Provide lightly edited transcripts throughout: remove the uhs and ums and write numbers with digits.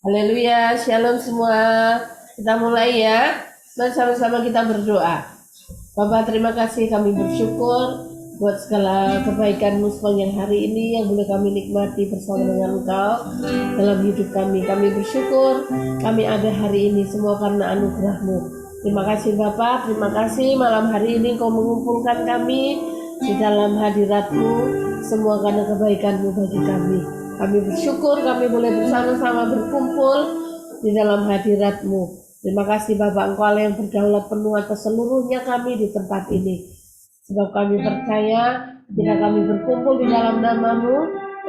Haleluya, shalom semua. Kita mulai ya. Bersama-sama kita berdoa. Bapak, terima kasih, kami bersyukur buat segala kebaikan-Mu sepanjang hari ini yang boleh kami nikmati bersama dengan Engkau dalam hidup kami. Kami bersyukur kami ada hari ini semua karena anugerah-Mu. Terima kasih Bapak, terima kasih malam hari ini Kau mengumpulkan kami di dalam hadirat-Mu, semua karena kebaikan-Mu bagi kami. Kami bersyukur kami boleh bersama-sama berkumpul di dalam hadirat-Mu. Terima kasih Bapak, Engkau Allah yang berdaulat penuh atas seluruhnya kami di tempat ini. Sebab kami percaya jika kami berkumpul di dalam nama-Mu,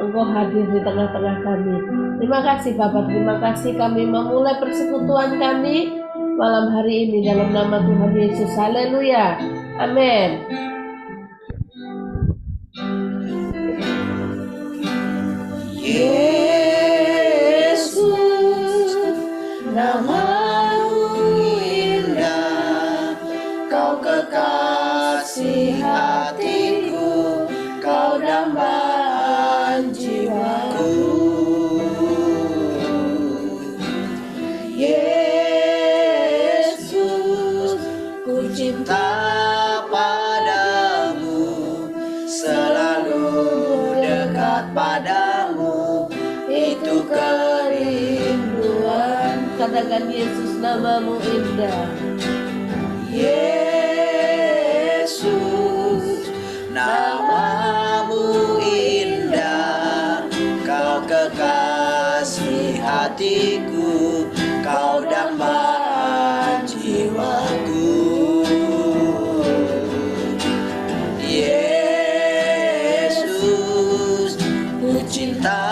Engkau hadir di tengah-tengah kami. Terima kasih Bapak, terima kasih kami memulai persekutuan kami malam hari ini dalam nama Tuhan Yesus. Haleluya. Amin. Yesus, nama-Mu indah, Kau kekasih hatiku, Kau dambaan jiwaku. Yesus, ku cinta padamu, selalu dekat padamu, itu kerinduan. Katakan Yesus, nama-Mu indah. Yesus, nama-Mu indah, Kau kekasih hatiku, Kau dambaan jiwaku. Yesus, ku cinta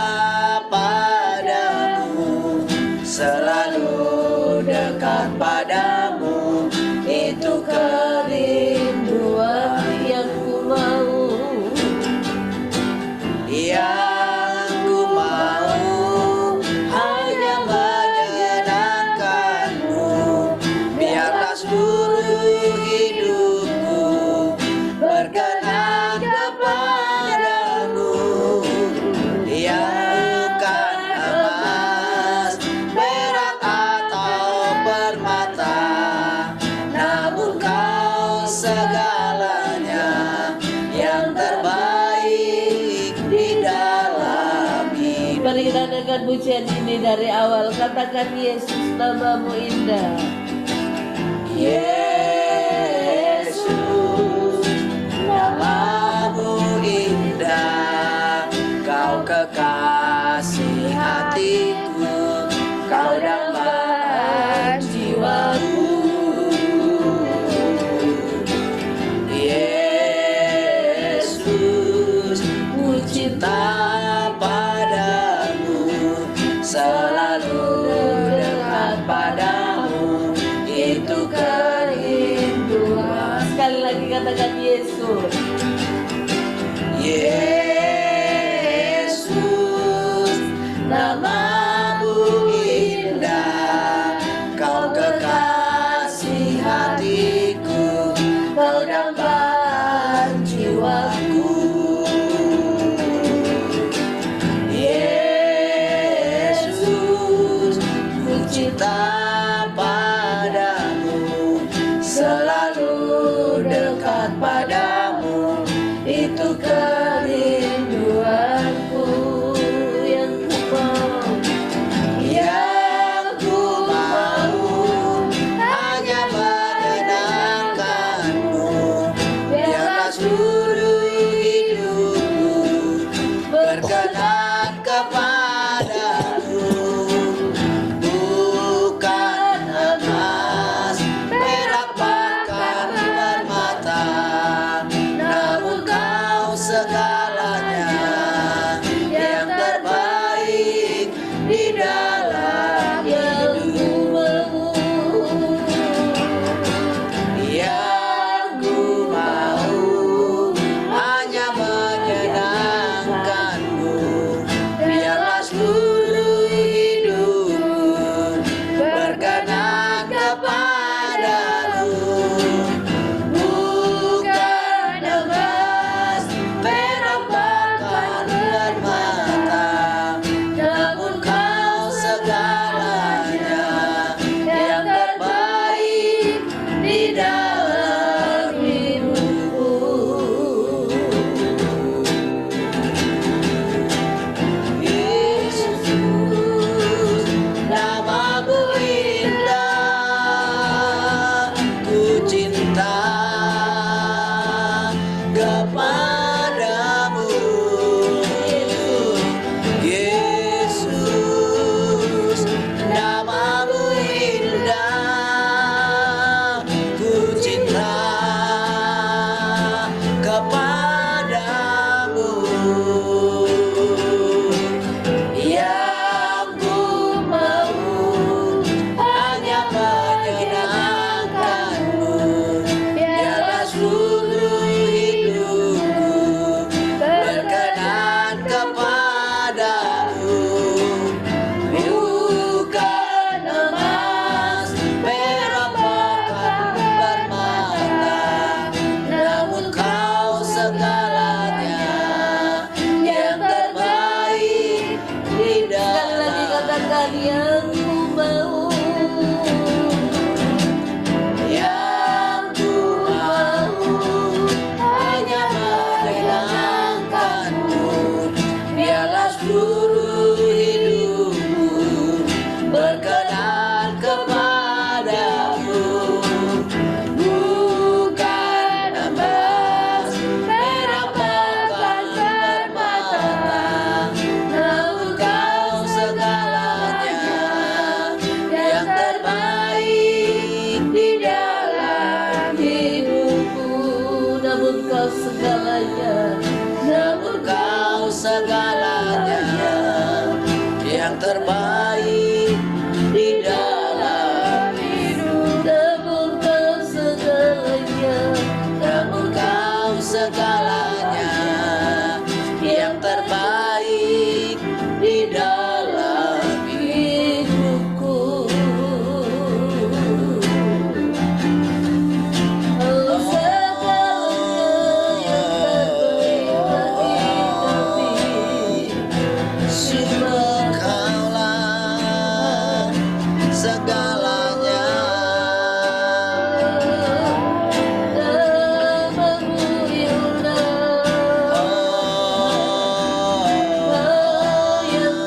padamu, selalu dekat padamu, itu kerinduan Yang ku mau, yang ku mau, hanya menyenangkan-Mu. Biarlah seluruh hidupku berkenan kepadamu. Yang bukan emas, perak atau permata, namun Kau segalanya, yang terbaik di dalam hidup. mari kita dengarkan pujian ini dari awal. Katakan Yesus, nama-Mu indah. Yesus, nama-Mu indah, Kau kekasih hatiku, Kau dambaan jiwaku. Yesus, ku cinta padamu, selalu dekat padamu, itu kerinduan. Sekali lagi katakan Yesus. Yesus, nama-Mu indah, Kau kekasih hatiku, Kau dambaan jiwaku. Yesus, ku cinta padamu, selalu dekat padamu, itu kerinduanku. Yang ku mau, Tuhan yang ku mau, yang ku mau hanya menyenangkanmu. Biarlah seluruh hidupku berkenan kepadamu. Bukan emas, perak, bahkan permata, namun kau segalanya yang terbaik di dalam hidupku. namun kau segalanya, Namun kau segalanya yang terbaik di dalam hidup. namun kau segalanya, Namun kau segalanya yang terbaik di dalam hidupku. Oh, segalanya yang terbaik bagi kami. sungguh kaulah segalanya. Namamu indah, Oh, Kau yang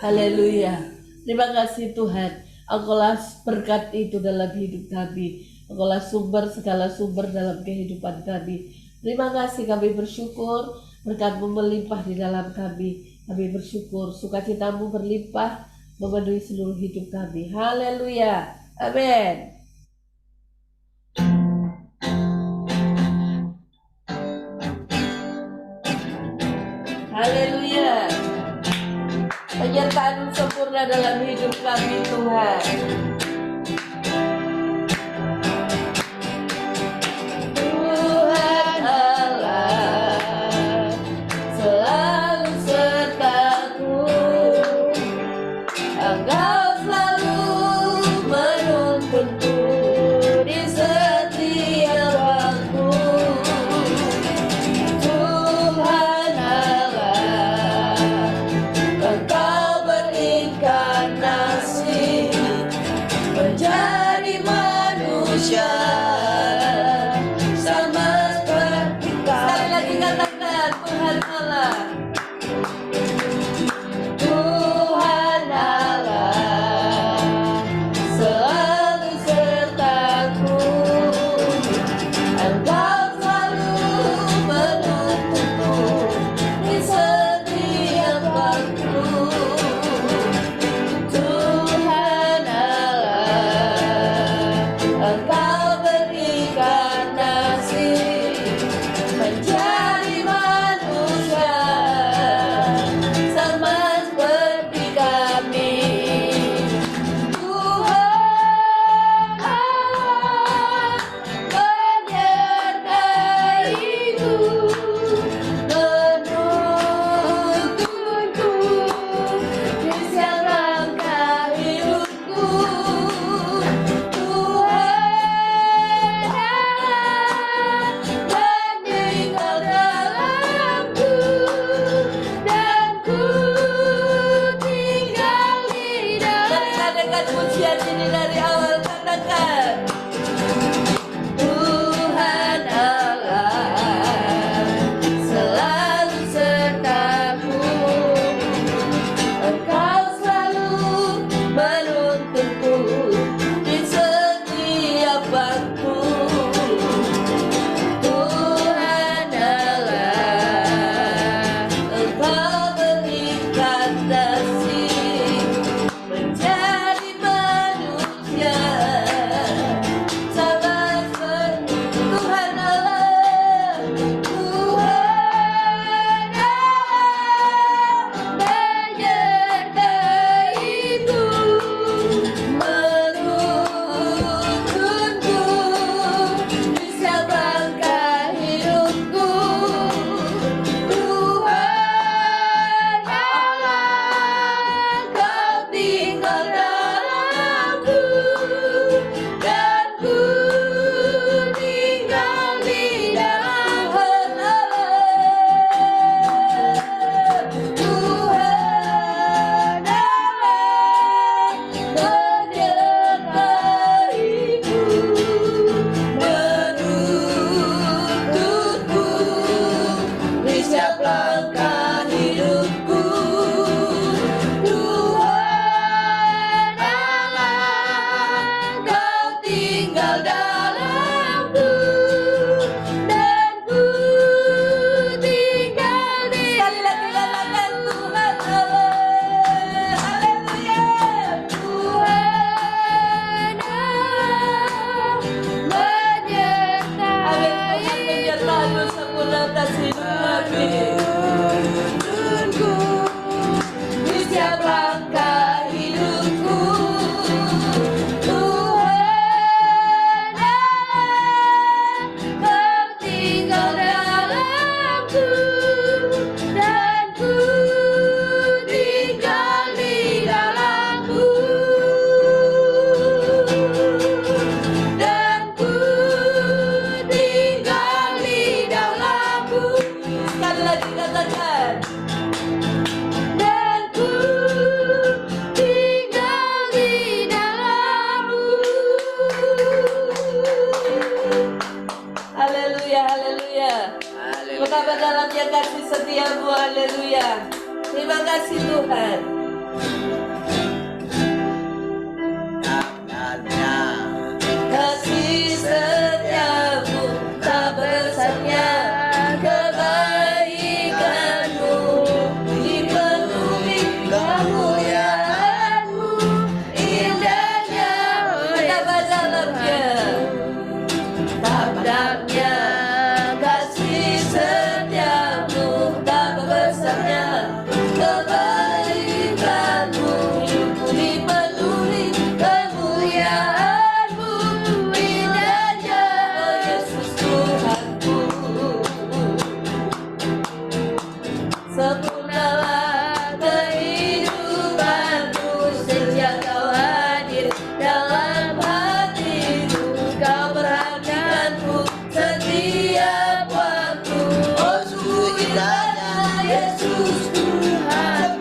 Haleluya. Terima kasih Tuhan. Engkaulah berkat itu dalam hidup kami. Engkaulah sumber segala sumber dalam kehidupan kami. Terima kasih, kami bersyukur berkat-Mu melimpah di dalam kami. Kami bersyukur sukacita-Mu berlimpah memenuhi seluruh hidup kami. Haleluya. Amin. Haleluya. Penyertaan sempurna dalam hidup kami Tuhan. Tuhan Allah selalu sertaku. Engkau selalu menuntunku di setiap waktu. Tuhan Allah, Engkau berinkarnasi menjadi manusia sama seperti kami. Sekali lagi katakan, Tuhan Allah. Tuhan Allah selalu sertaku. Engkau selalu menuntunku di setiap waktu. Tuhan Allah, Engkau berinkarnasi menjadi manusia sama seperti kami. Tuhan Allah menyertaiku, menuntunku di setiap langkah hidupku. Tuhan Allah meninggal dalamku, dan ku tinggal di dalam. Dengan pujian ini dari awal katakan, Tuhan Allah selalu sertaku. Engkau selalu menuntunku di setiap waktu. Tuhan Allah, Engkau berinkarnasi menjadi manusia sama seperti Tuhan Allah. Tuhan Allah menyertaiku, menuntunku di setiap langkah hidupku. Tuhan Allah, Kau tinggal dalamku, dan ku tinggal di dalam Allah. Tuhan Allah menyertaiku, menuntunku di setiap langkah hidupku. Tuhan Allah, Kau tinggal dalamku, dan ku tinggal di. Sekali lagi katakan, Tuhan Allah. Haleluya. Tuhan Allah menyertai sempurna kasih kami. Tuntunku di setiap langkah hidupku. Tuhan Allah, Kau tinggal dalamku, dan ku tinggal di dalamku, dan ku tinggal di dalamku. Sekali lagi katakan, dan ku tinggal di dalammu. Haleluya, haleluya. Betapa dalamnya kasih setiamu, haleluya. Terima kasih Tuhan. Tangannya Kasih setiamu tak bersanya, kebaikanmu dipenuhi kemuliaanmu, indahnya betapa dalamnya, tabdaknya kasih setiamu tak besarnya, kebaikanmu dipenuhi kemuliaanmu, indahnya Yesus Tuhanku. Sempurnalah kehidupanku sejak kau hadir dalam hatiku, kau perhatikanku setiap waktu. Oh sungguh indahnya Yesus Tuhan.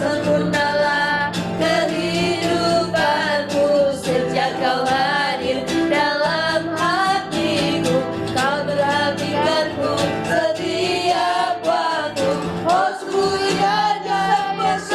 Sempurnalah kehidupanku sejak kau hadir dalam hatiku, kau perhatikanku setiap waktu. Oh sungguh indahnya Yesus.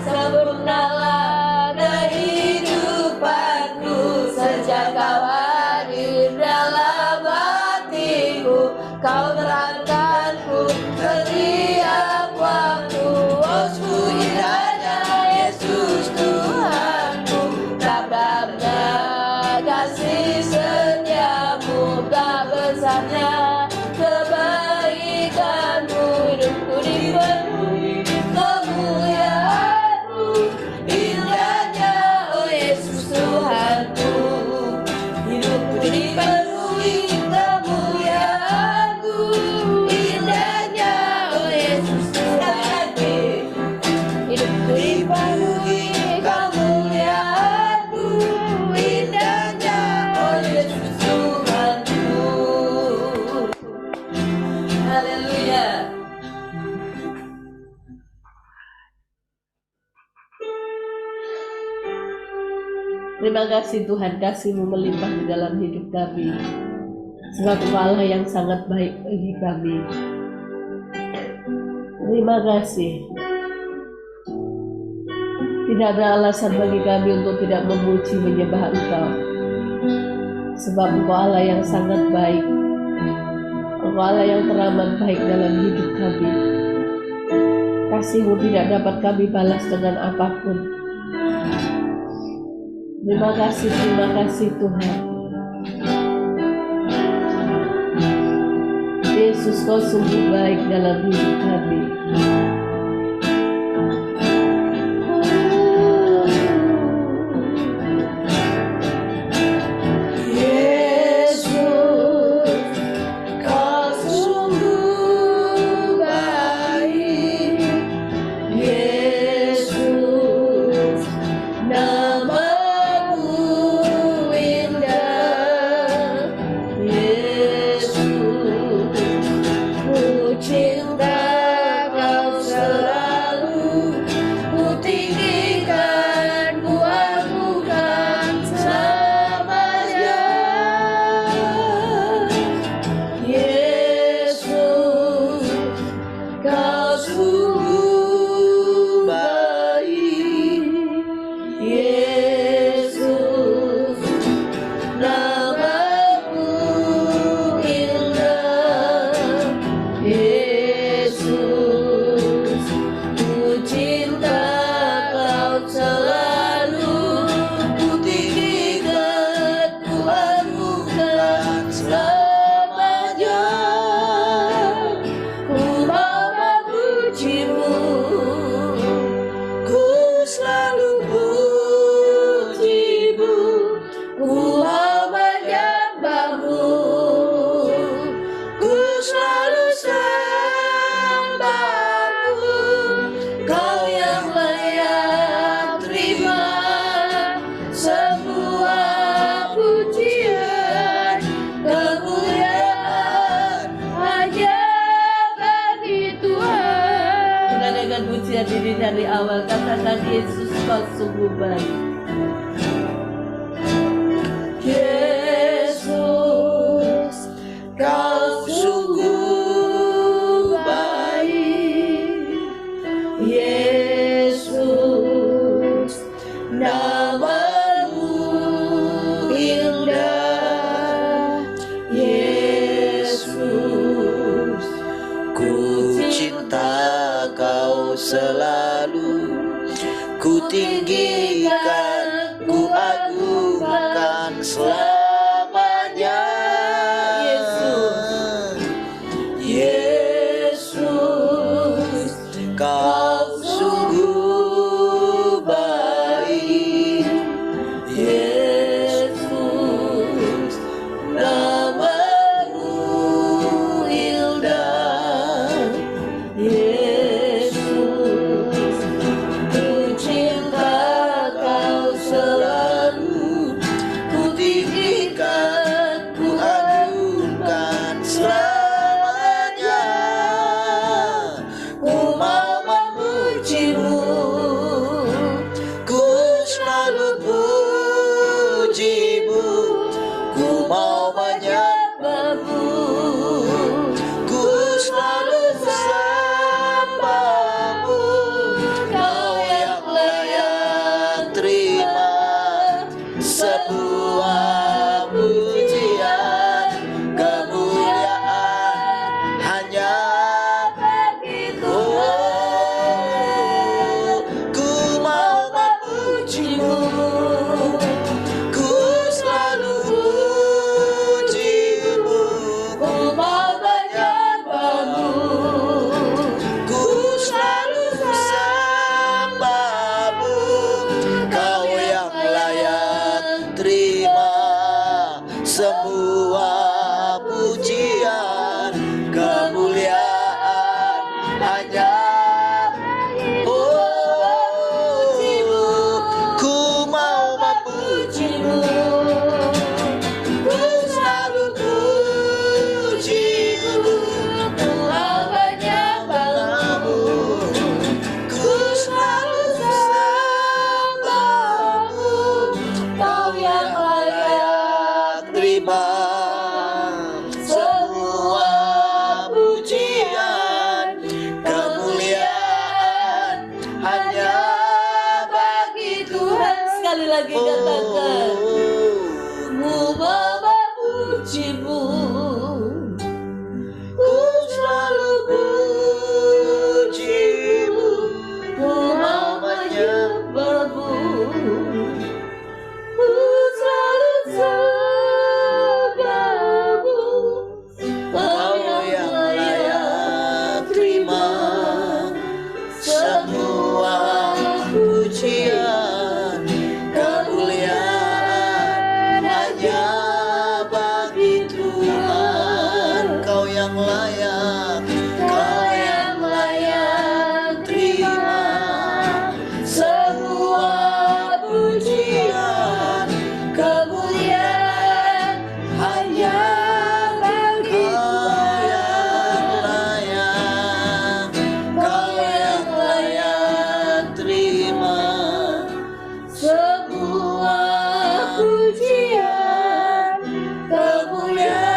Sempurnalah kehidupanku sejak kau hadir dalam hatiku, kau terangkanku setiap waktu. Oh sungguh indahnya Yesus Tuhanku, tabdaknya kasih setiamu tak besarnya, kebaikanmu hidupku dipenuhi kemuliaanmu, indahnya oh Yesus Tuhanku, hidupku dipenuhi kemuliaanmu, indahnya oh Yesus Tuhanku, hidupku dipenuhi kemuliaanmu, indahnya oh Yesus Tuhanku. Haleluya. Terima kasih Tuhan, kasih-Mu melimpah di dalam hidup kami. Sebab Engkau Allah yang sangat baik bagi kami. Terima kasih. Tidak ada alasan bagi kami untuk tidak memuji menyembah Engkau. Sebab Engkau Allah yang sangat baik. Engkau Allah yang teramat baik dalam hidup kami. Kasih-Mu tidak dapat kami balas dengan apapun. Terima kasih Tuhan. Yesus, Kau sungguh baik dalam hidup kami. Yesus, Kau sungguh baik. Yesus, namamu indah. Yesus, ku cinta Kau selalu, ku tinggikan, ku agungkan selamanya. Yesus, Kau sungguh baik. Yesus, namamu indah. Yesus, ku cinta Kau selalu, ku tinggikan, ku agungkan selamanya. Ku mau memuji-Mu, ku selalu puji-Mu, ku mau menyembah-Mu, ku selalu sembah-Mu. Kau yang layak terima semua pujian, kemuliaan hanya bagi Tuhan. Kita dengan pujian ini dari awal, katakan Yesus, Kau sungguh baik. Yesus, Kau sungguh baik. selalu ku tinggikan, ku agungkan selamanya. Yesus, kau sungguh baik. Yesus, namamu indah. Yesus, ku cinta kau selalu, ku tinggikan, ku agungkan selamanya. Ku mau memujimu, ku selalu pujimu, ku mau menyembahmu, ku selalu sembahmu. Kau yang layak terima sebuah pujian, kemuliaan hanya bagi Tuhan. Ku mau memujimu, ku selalu pujimu, ku mau menyembahmu, ku selalu sembahmu. Kau yang layak terima semua pujian, kemuliaan hanya ku mau memujimu, ku selalu pujimu, ku mau menyembahmu, ku selalu sembahmu. Kau yang layak terima semua pujian, kemuliaan hanya bagi Tuhan. Sekali lagi katakan, ku mau memujimu, Ku selalu pujimu, ku mau menyembahmu, ku selalu sembahmu. Kau yang layak terima semua pujian, kemuliaan hanya bagi Tuhan. Kau yang layak, kau yang layak terima semua pujian, kemuliaan hanya bagi Tuhan. Kau yang layak terima semua pujian, kemuliaan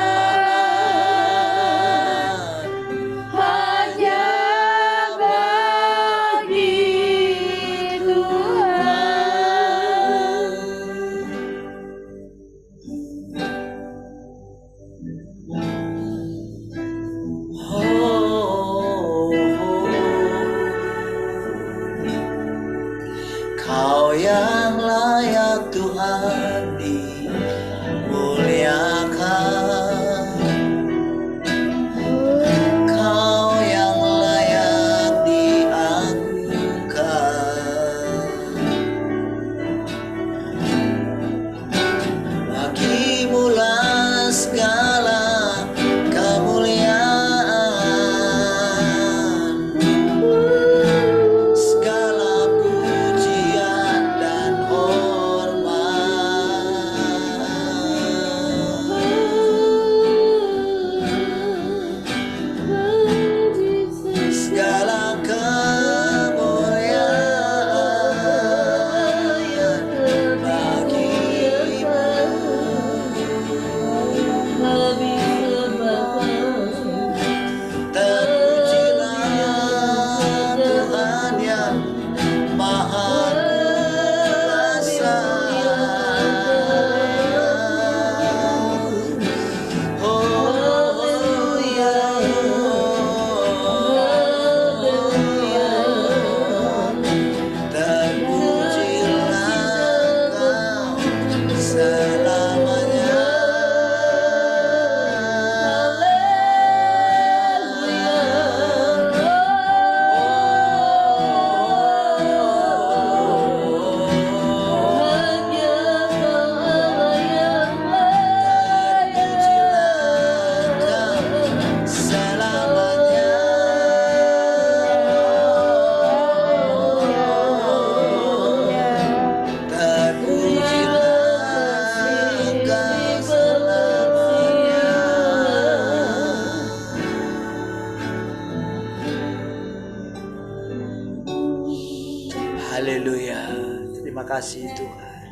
Haleluya. Terima kasih Tuhan.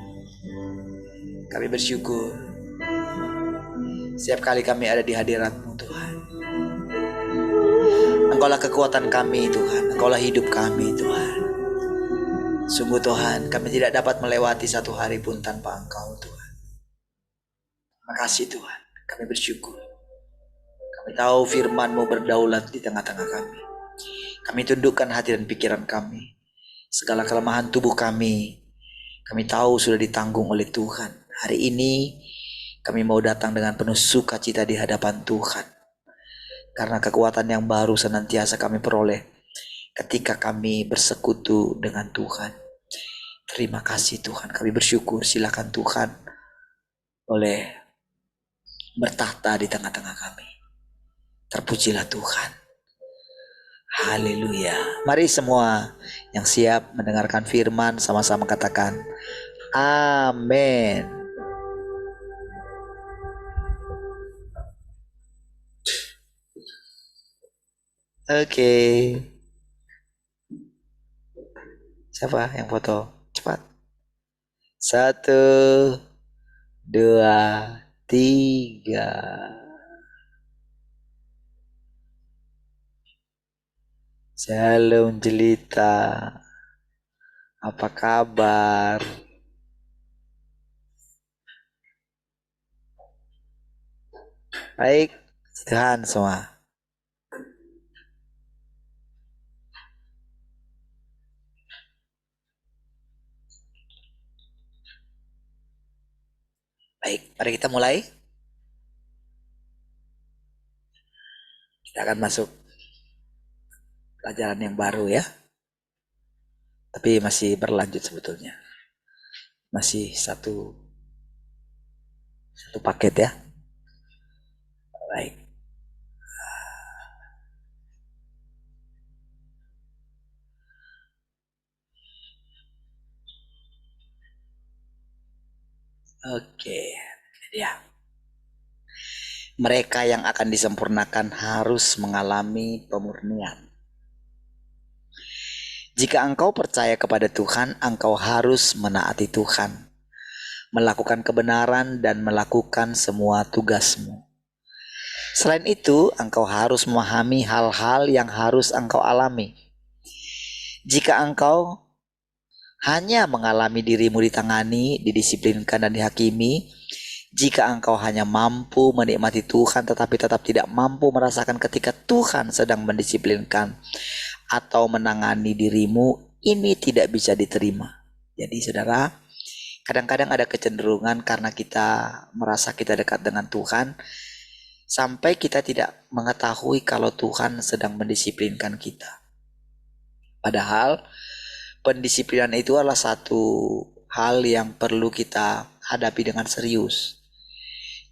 Kami bersyukur setiap kali kami ada di hadirat-Mu Tuhan. Engkaulah kekuatan kami Tuhan. Engkaulah hidup kami Tuhan. Sungguh Tuhan, kami tidak dapat melewati satu hari pun tanpa Engkau Tuhan. Terima kasih Tuhan. Kami bersyukur. Kami tahu firman-Mu berdaulat di tengah-tengah kami. Kami tundukkan hati dan pikiran kami. Segala kelemahan tubuh kami tahu sudah ditanggung oleh Tuhan. Hari ini kami mau datang dengan penuh sukacita di hadapan Tuhan. Karena kekuatan yang baru senantiasa kami peroleh ketika kami bersekutu dengan Tuhan. Terima kasih Tuhan, kami bersyukur. Silakan Tuhan boleh bertahta di tengah-tengah kami. Terpujilah Tuhan. Haleluya. Mari semua yang siap mendengarkan firman sama-sama katakan amin. Oke. Siapa yang foto? Cepat. 1, 2, 3. Shalom Jelita. Apa kabar? Baik, Tuhan semua. Baik, mari kita mulai. Kita akan masuk pelajaran yang baru ya. Tapi masih berlanjut sebetulnya. Masih satu paket ya. Baik. Oke, ya. Mereka yang akan disempurnakan harus mengalami pemurnian. Jika engkau percaya kepada Tuhan, engkau harus menaati Tuhan, melakukan kebenaran dan melakukan semua tugasmu. Selain itu, engkau harus memahami hal-hal yang harus engkau alami. Jika engkau hanya mengalami dirimu ditangani, didisiplinkan dan dihakimi, jika engkau hanya mampu menikmati Tuhan tetapi tetap tidak mampu merasakan ketika Tuhan sedang mendisiplinkan atau menangani dirimu, ini tidak bisa diterima. Jadi saudara, kadang-kadang ada kecenderungan karena kita merasa kita dekat dengan Tuhan, sampai kita tidak mengetahui kalau Tuhan sedang mendisiplinkan kita. Padahal pendisiplinan itu adalah satu hal yang perlu kita hadapi dengan serius.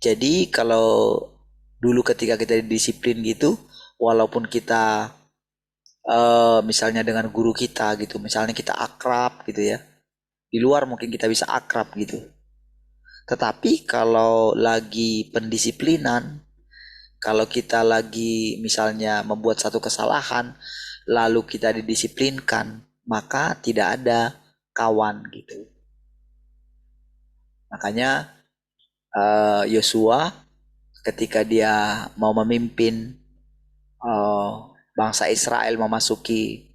Jadi kalau dulu ketika kita disiplin gitu, walaupun kita misalnya dengan guru kita gitu, misalnya kita akrab gitu ya, di luar mungkin kita bisa akrab gitu. Tetapi kalau lagi pendisiplinan, kalau kita lagi misalnya membuat satu kesalahan, lalu kita didisiplinkan, maka tidak ada kawan gitu. Makanya Yosua ketika dia mau memimpin bangsa Israel memasuki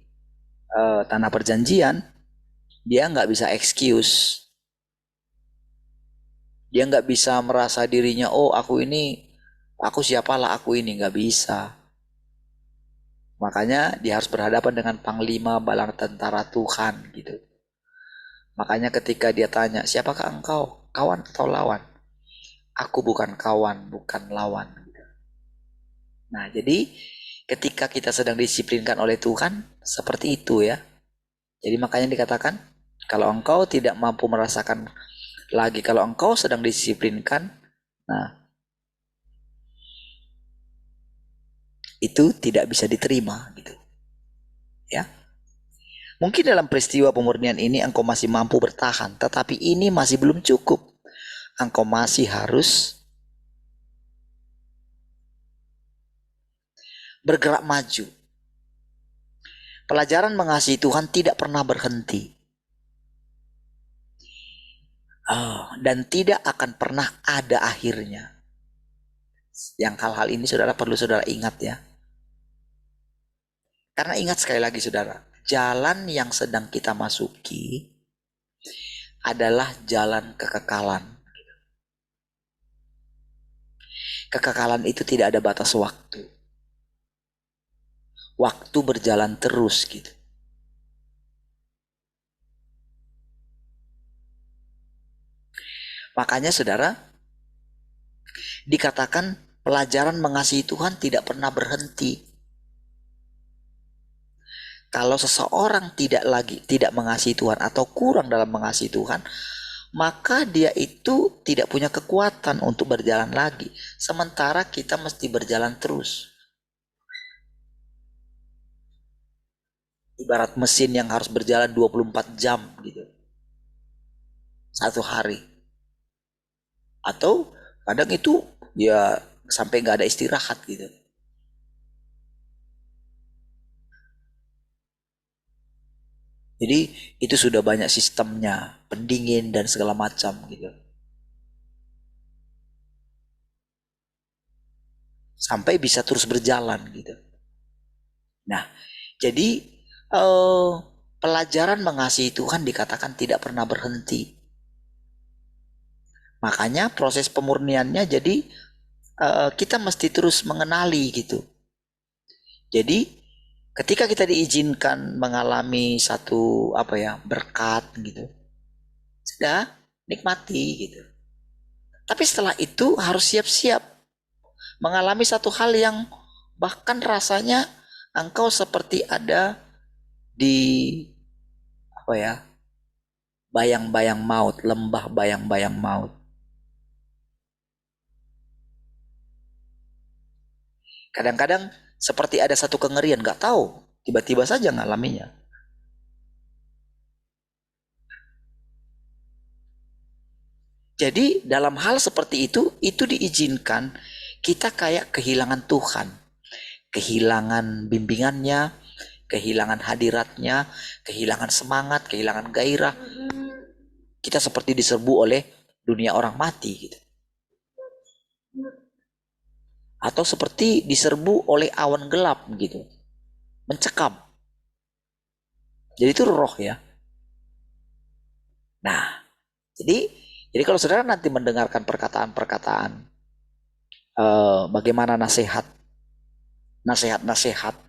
tanah perjanjian, dia nggak bisa excuse, dia nggak bisa merasa dirinya aku siapalah aku ini, nggak bisa. Makanya dia harus berhadapan dengan panglima bala tentara Tuhan gitu. Makanya ketika dia tanya, siapakah engkau, kawan atau lawan? Aku bukan kawan, bukan lawan. Nah, jadi ketika kita sedang disiplinkan oleh Tuhan, seperti itu ya. Jadi makanya dikatakan, kalau engkau tidak mampu merasakan lagi, kalau engkau sedang disiplinkan, nah, itu tidak bisa diterima gitu. Ya. Mungkin dalam peristiwa pemurnian ini engkau masih mampu bertahan, tetapi ini masih belum cukup. Engkau masih harus bergerak maju. Pelajaran mengasihi Tuhan tidak pernah berhenti. dan tidak akan pernah ada akhirnya. Yang hal-hal ini saudara perlu saudara ingat ya. Karena ingat sekali lagi saudara, jalan yang sedang kita masuki adalah jalan kekekalan. Kekekalan itu tidak ada batas waktu. Waktu berjalan terus gitu. Makanya saudara, dikatakan pelajaran mengasihi Tuhan tidak pernah berhenti. Kalau seseorang tidak mengasihi Tuhan atau kurang dalam mengasihi Tuhan, maka dia itu tidak punya kekuatan untuk berjalan lagi. Sementara kita mesti berjalan terus. Ibarat mesin yang harus berjalan 24 jam gitu. Satu hari. Atau kadang itu ya sampai nggak ada istirahat gitu. Jadi itu sudah banyak sistemnya, pendingin dan segala macam gitu. Sampai bisa terus berjalan gitu. Nah, jadi pelajaran mengasihi Tuhan dikatakan tidak pernah berhenti. Makanya proses pemurniannya jadi kita mesti terus mengenali gitu. Jadi ketika kita diizinkan mengalami satu berkat gitu, sudah nikmati gitu. Tapi setelah itu harus siap-siap mengalami satu hal yang bahkan rasanya engkau seperti ada di bayang-bayang maut, lembah bayang-bayang maut. Kadang-kadang seperti ada satu kengerian, nggak tahu, tiba-tiba saja ngalaminya. Jadi dalam hal seperti itu diizinkan kita kayak kehilangan Tuhan, kehilangan bimbingannya, kehilangan hadiratnya, kehilangan semangat, kehilangan gairah. Kita seperti diserbu oleh dunia orang mati gitu. Atau seperti diserbu oleh awan gelap gitu, mencekam. Jadi itu roh ya. Nah, jadi kalau saudara nanti mendengarkan perkataan-perkataan bagaimana nasihat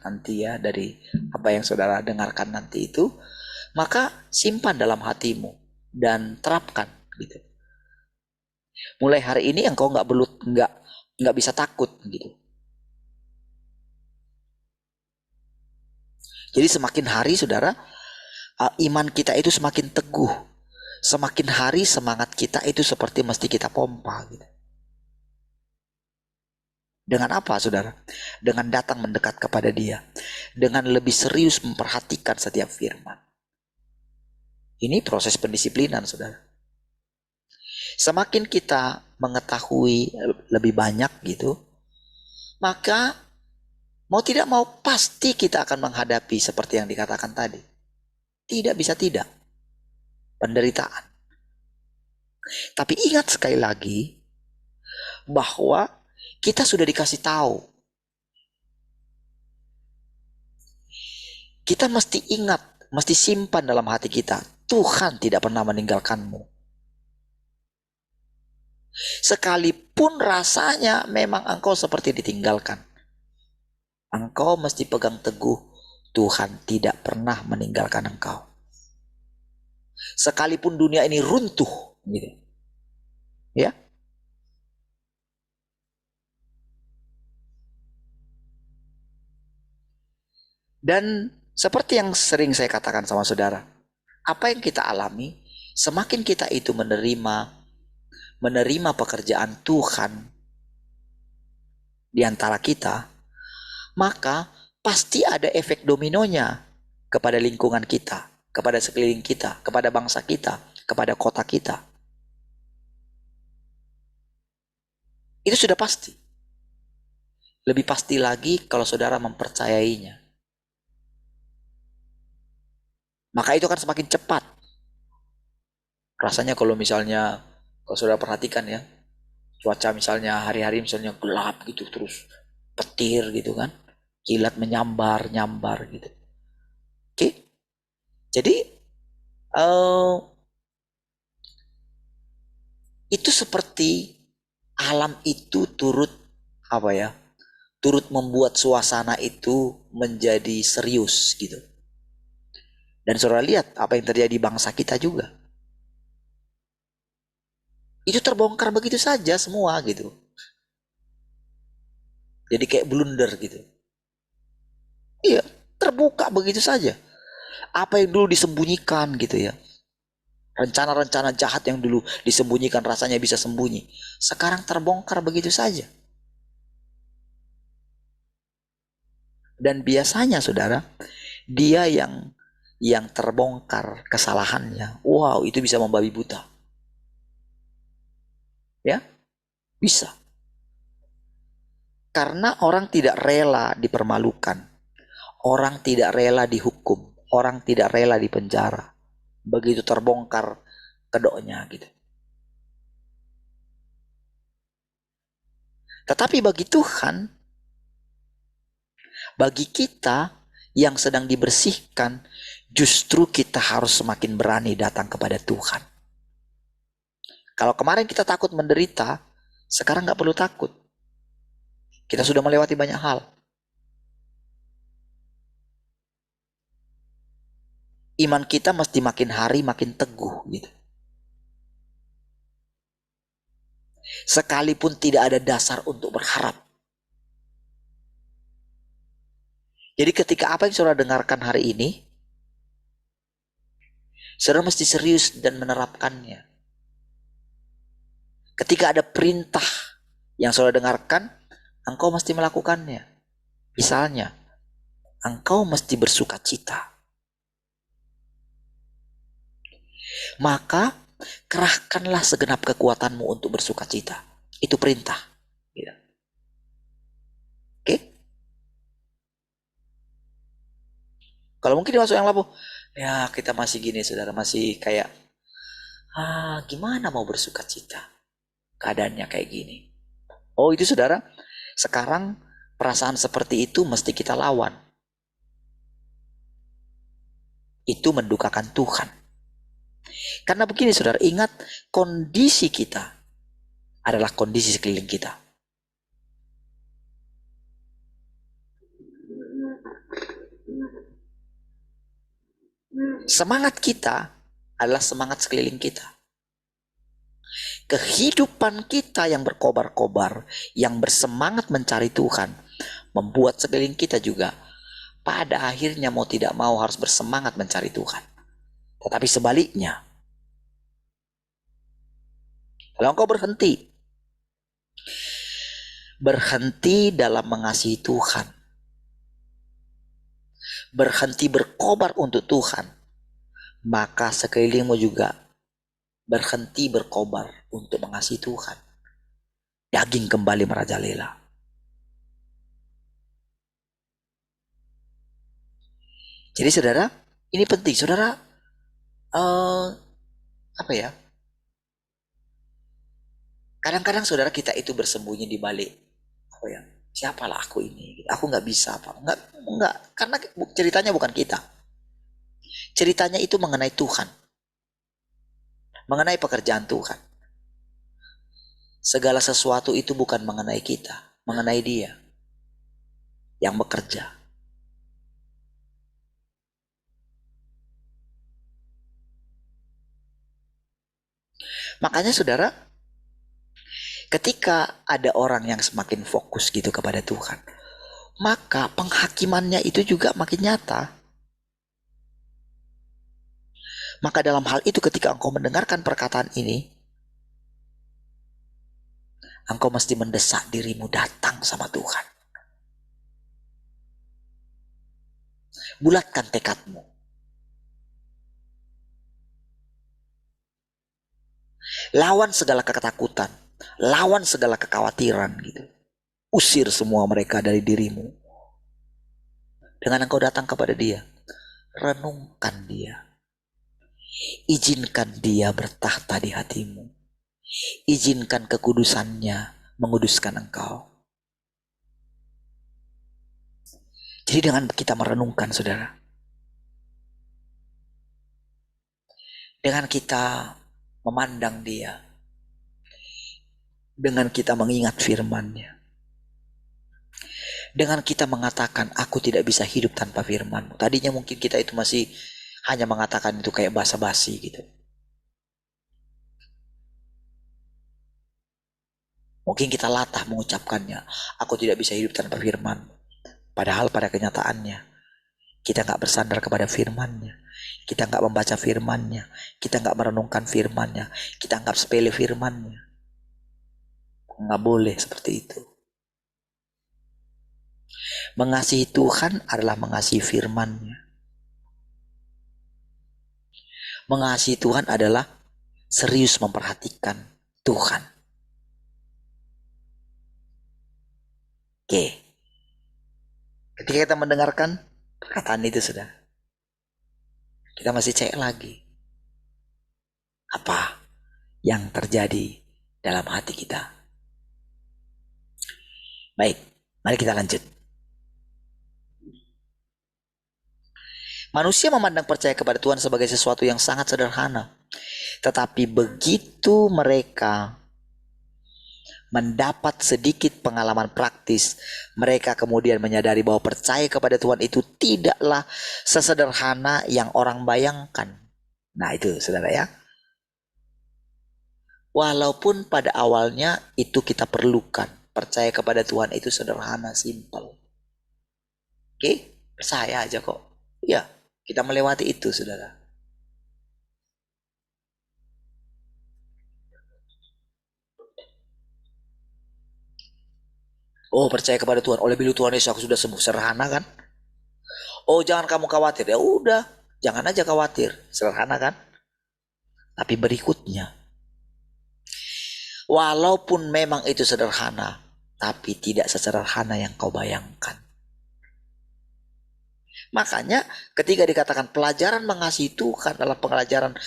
nanti ya dari apa yang saudara dengarkan nanti itu, maka simpan dalam hatimu dan terapkan gitu. Mulai hari ini engkau nggak bisa takut gitu. Jadi semakin hari saudara, iman kita itu semakin teguh. Semakin hari semangat kita itu seperti mesti kita pompa gitu. Dengan apa saudara? Dengan datang mendekat kepada Dia. Dengan lebih serius memperhatikan setiap firman. Ini proses pendisiplinan saudara. Semakin kita mengetahui lebih banyak gitu, maka mau tidak mau pasti kita akan menghadapi seperti yang dikatakan tadi. Tidak bisa tidak. Penderitaan. Tapi ingat sekali lagi bahwa kita sudah dikasih tahu. Kita mesti ingat, mesti simpan dalam hati kita. Tuhan tidak pernah meninggalkanmu. Sekalipun rasanya memang engkau seperti ditinggalkan. Engkau mesti pegang teguh. Tuhan tidak pernah meninggalkan engkau. Sekalipun dunia ini runtuh. Gitu. Ya. Dan seperti yang sering saya katakan sama saudara, apa yang kita alami, semakin kita itu menerima pekerjaan Tuhan di antara kita, maka pasti ada efek dominonya kepada lingkungan kita, kepada sekeliling kita, kepada bangsa kita, kepada kota kita. Itu sudah pasti. Lebih pasti lagi kalau saudara mempercayainya. Maka itu akan semakin cepat. Rasanya kalau misalnya Kalau saudara perhatikan ya, cuaca misalnya hari-hari misalnya gelap gitu, terus petir gitu kan, kilat menyambar gitu. Oke, jadi itu seperti alam itu turut apa ya, turut membuat suasana itu menjadi serius gitu. Dan saudara lihat apa yang terjadi bangsa kita juga. Itu terbongkar begitu saja semua gitu. Jadi kayak blunder gitu. Iya, terbuka begitu saja. Apa yang dulu disembunyikan gitu ya. Rencana-rencana jahat yang dulu disembunyikan rasanya bisa sembunyi. Sekarang terbongkar begitu saja. Dan biasanya saudara, dia yang terbongkar kesalahannya. Wow, itu bisa membabi buta. Ya, bisa. Karena orang tidak rela dipermalukan. Orang tidak rela dihukum. Orang tidak rela dipenjara. Begitu terbongkar kedoknya gitu. Tetapi bagi Tuhan, bagi kita yang sedang dibersihkan, justru kita harus semakin berani datang kepada Tuhan. Kalau kemarin kita takut menderita, sekarang gak perlu takut. Kita sudah melewati banyak hal. Iman kita mesti makin hari makin teguh gitu. Sekalipun tidak ada dasar untuk berharap. Jadi ketika apa yang saudara dengarkan hari ini, saudara mesti serius dan menerapkannya. Ketika ada perintah yang saudara dengarkan, engkau mesti melakukannya. Misalnya, engkau mesti bersuka cita. Maka kerahkanlah segenap kekuatanmu untuk bersuka cita. Itu perintah. Gitu. Oke? Kalau mungkin masuk yang labu, ya kita masih gini saudara, masih kayak, gimana mau bersuka cita? Keadaannya kayak gini. Oh itu saudara, sekarang perasaan seperti itu mesti kita lawan. Itu mendukakan Tuhan. Karena begini saudara, ingat kondisi kita adalah kondisi sekeliling kita. Semangat kita adalah semangat sekeliling kita. Kehidupan kita yang berkobar-kobar, yang bersemangat mencari Tuhan, membuat sekeliling kita juga pada akhirnya mau tidak mau harus bersemangat mencari Tuhan. Tetapi sebaliknya, kalau engkau berhenti dalam mengasihi Tuhan, berhenti berkobar untuk Tuhan, maka sekelilingmu juga berhenti berkobar untuk mengasihi Tuhan. Daging kembali merajalela. Jadi saudara, ini penting. Saudara, apa ya? Kadang-kadang saudara kita itu bersembunyi di balik apa ya? Siapalah aku ini? Aku nggak bisa apa? Nggak. Karena ceritanya bukan kita. Ceritanya itu mengenai Tuhan. Mengenai pekerjaan Tuhan. Segala sesuatu itu bukan mengenai kita, mengenai Dia yang bekerja. Makanya saudara, ketika ada orang yang semakin fokus gitu kepada Tuhan, maka penghakimannya itu juga makin nyata. Maka dalam hal itu ketika engkau mendengarkan perkataan ini, engkau mesti mendesak dirimu datang sama Tuhan. Bulatkan tekadmu. Lawan segala ketakutan, lawan segala kekhawatiran gitu. Usir semua mereka dari dirimu. Dengan engkau datang kepada Dia, renungkan Dia. Izinkan Dia bertahta di hatimu. Izinkan kekudusannya menguduskan engkau. Jadi dengan kita merenungkan, saudara, dengan kita memandang dia, dengan kita mengingat firman-Nya, dengan kita mengatakan, aku tidak bisa hidup tanpa firman-Mu. Tadinya mungkin kita itu masih hanya mengatakan itu kayak basa-basi gitu. Mungkin kita latah mengucapkannya, aku tidak bisa hidup tanpa firman. Padahal pada kenyataannya, kita nggak bersandar kepada firman-Nya. Kita nggak membaca firman-Nya. Kita nggak merenungkan firman-Nya. Kita anggap sepele firman-Nya. Nggak boleh seperti itu. Mengasihi Tuhan adalah mengasihi firman-Nya. Mengasihi Tuhan adalah serius memperhatikan Tuhan. Oke. Ketika kita mendengarkan perkataan itu, sudah, kita masih cek lagi apa yang terjadi dalam hati kita. Baik, mari kita lanjut. Manusia memandang percaya kepada Tuhan sebagai sesuatu yang sangat sederhana. Tetapi begitu mereka mendapat sedikit pengalaman praktis, mereka kemudian menyadari bahwa percaya kepada Tuhan itu tidaklah sesederhana yang orang bayangkan. Nah itu, saudara ya. Walaupun pada awalnya itu kita perlukan. Percaya kepada Tuhan itu sederhana, simpel. Oke, percaya aja kok. Ya, kita melewati itu, saudara. Oh, percaya kepada Tuhan. Oleh bilu Tuhan Yesus aku sudah sembuh. Sederhana kan? Oh, jangan kamu khawatir. Ya udah, jangan aja khawatir. Sederhana kan? Tapi berikutnya, walaupun memang itu sederhana, tapi tidak sesederhana yang kau bayangkan. Makanya ketika dikatakan pelajaran mengasihi Tuhan adalah pelajaran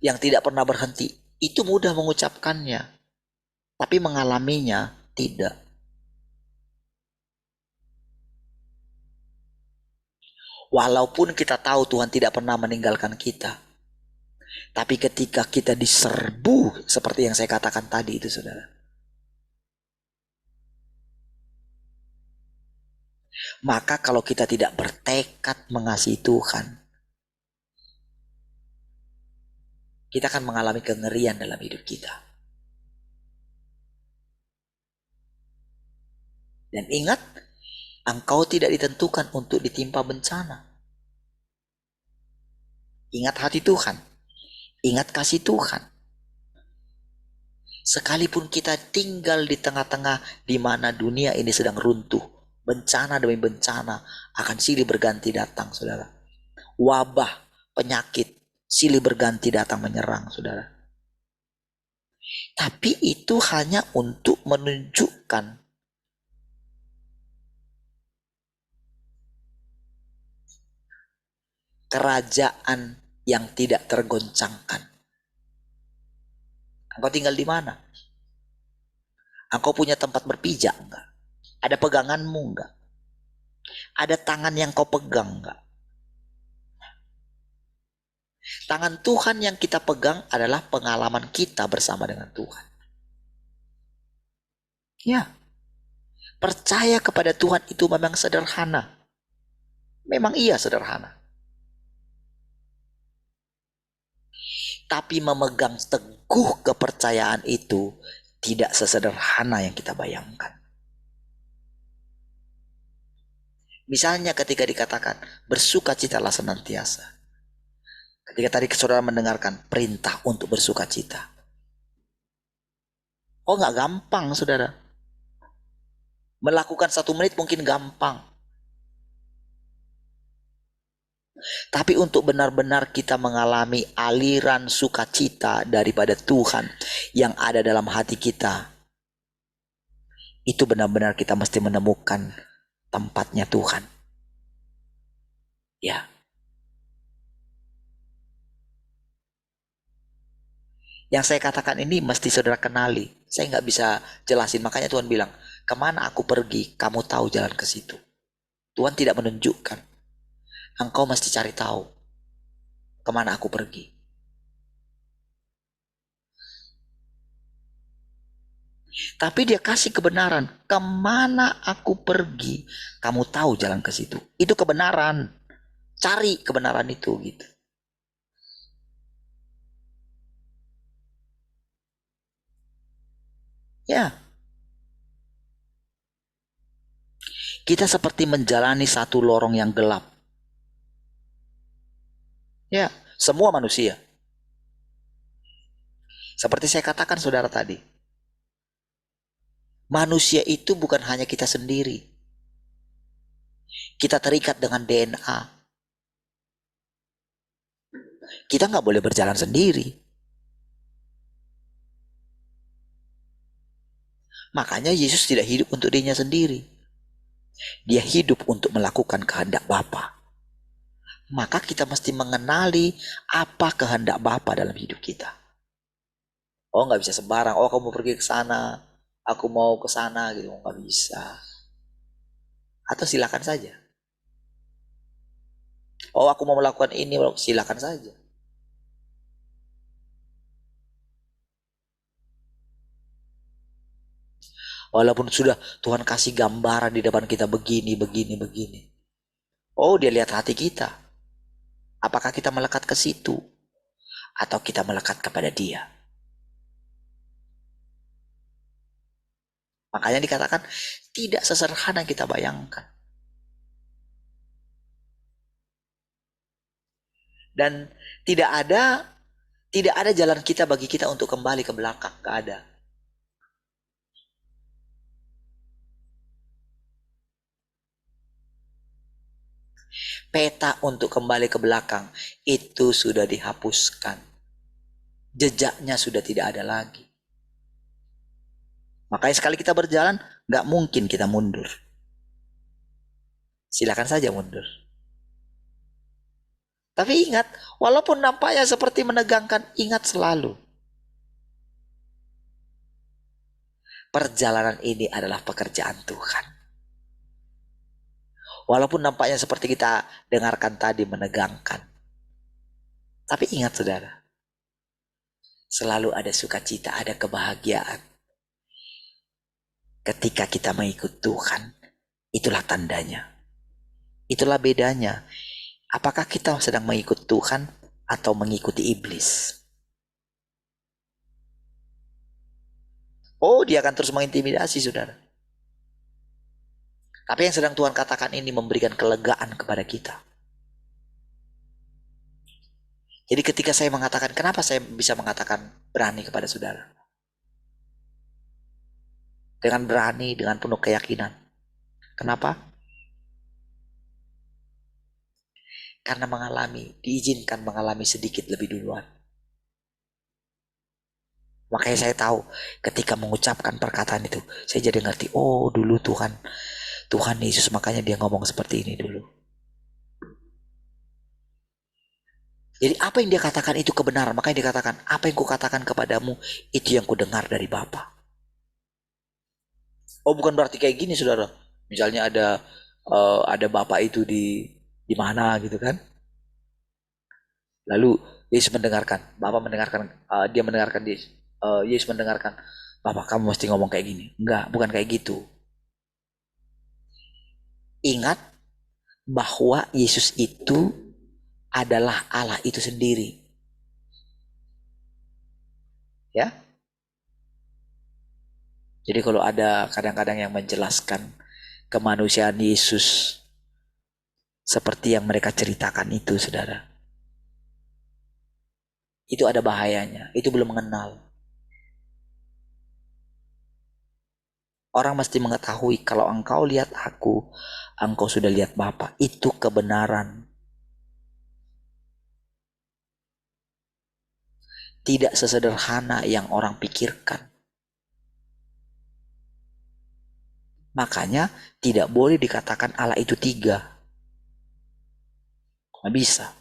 yang tidak pernah berhenti, itu mudah mengucapkannya, tapi mengalaminya tidak. Walaupun kita tahu Tuhan tidak pernah meninggalkan kita, tapi ketika kita diserbu seperti yang saya katakan tadi itu, saudara, maka kalau kita tidak bertekad mengasihi Tuhan, kita akan mengalami kengerian dalam hidup kita. Dan ingat, engkau tidak ditentukan untuk ditimpa bencana. Ingat hati Tuhan, ingat kasih Tuhan. Sekalipun kita tinggal di tengah-tengah di mana dunia ini sedang runtuh, bencana demi bencana akan silih berganti datang, saudara. Wabah, penyakit, silih berganti datang menyerang, saudara. Tapi itu hanya untuk menunjukkan kerajaan yang tidak tergoncangkan. Engkau tinggal di mana? Engkau punya tempat berpijak enggak? Ada peganganmu enggak? Ada tangan yang kau pegang enggak? Tangan Tuhan yang kita pegang adalah pengalaman kita bersama dengan Tuhan. Ya, percaya kepada Tuhan itu memang sederhana. Memang iya sederhana. Tapi memegang teguh kepercayaan itu tidak sesederhana yang kita bayangkan. Misalnya ketika dikatakan bersukacitalah senantiasa. Ketika tadi saudara mendengarkan perintah untuk bersukacita. Oh nggak gampang, saudara. Melakukan 1 menit mungkin gampang. Tapi untuk benar-benar kita mengalami aliran sukacita daripada Tuhan yang ada dalam hati kita, itu benar-benar kita mesti menemukan tempatnya Tuhan. Ya. Yang saya katakan ini mesti saudara kenali. Saya nggak bisa jelasin. Makanya Tuhan bilang, kemana aku pergi, kamu tahu jalan ke situ. Tuhan tidak menunjukkan. Engkau mesti cari tahu kemana aku pergi. Tapi dia kasih kebenaran. Kemana aku pergi, kamu tahu jalan ke situ. Itu kebenaran. Cari kebenaran itu gitu. Ya, kita seperti menjalani satu lorong yang gelap. Ya, semua manusia. Seperti saya katakan saudara tadi. Manusia itu bukan hanya kita sendiri. Kita terikat dengan DNA. Kita nggak boleh berjalan sendiri. Makanya Yesus tidak hidup untuk dirinya sendiri. Dia hidup untuk melakukan kehendak Bapa. Maka kita mesti mengenali apa kehendak Bapa dalam hidup kita. Oh, nggak bisa sembarang. Oh, kamu pergi ke sana, aku mau ke sana gitu, nggak bisa. Atau silakan saja. Oh, aku mau melakukan ini, silakan saja. Walaupun sudah Tuhan kasih gambaran di depan kita begini, begini, begini. Oh, dia lihat hati kita. Apakah kita melekat ke situ atau kita melekat kepada Dia? Makanya dikatakan tidak sesederhana yang kita bayangkan. Dan tidak ada jalan kita bagi kita untuk kembali ke belakang, gak ada. Peta untuk kembali ke belakang itu sudah dihapuskan. Jejaknya sudah tidak ada lagi. Makanya sekali kita berjalan, gak mungkin kita mundur. Silakan saja mundur. Tapi ingat, walaupun nampaknya seperti menegangkan, ingat selalu. Perjalanan ini adalah pekerjaan Tuhan. Walaupun nampaknya seperti kita dengarkan tadi menegangkan. Tapi ingat saudara, selalu ada sukacita, ada kebahagiaan. Ketika kita mengikut Tuhan, itulah tandanya. Itulah bedanya. Apakah kita sedang mengikut Tuhan atau mengikuti iblis? Oh, dia akan terus mengintimidasi, saudara. Tapi yang sedang Tuhan katakan ini memberikan kelegaan kepada kita. Jadi ketika saya mengatakan, kenapa saya bisa mengatakan berani kepada saudara? Dengan berani, dengan penuh keyakinan. Kenapa? Karena diizinkan mengalami sedikit lebih duluan. Makanya saya tahu ketika mengucapkan perkataan itu, saya jadi ngerti, oh dulu Tuhan Yesus makanya dia ngomong seperti ini dulu. Jadi apa yang dia katakan itu kebenaran, makanya dia katakan, apa yang kukatakan kepadamu, itu yang kudengar dari Bapa. Oh bukan berarti kayak gini saudara, misalnya ada Bapak itu di mana gitu kan. Lalu Yesus mendengarkan, Bapak mendengarkan, dia mendengarkan Yesus mendengarkan, Bapak kamu mesti ngomong kayak gini. Enggak, bukan kayak gitu. Ingat bahwa Yesus itu adalah Allah itu sendiri. Ya. Jadi kalau ada kadang-kadang yang menjelaskan kemanusiaan Yesus seperti yang mereka ceritakan itu, saudara. Itu ada bahayanya, itu belum mengenal. Orang mesti mengetahui kalau engkau lihat aku, engkau sudah lihat Bapa. Itu kebenaran. Tidak sesederhana yang orang pikirkan. Makanya tidak boleh dikatakan Allah itu tiga. Nggak bisa.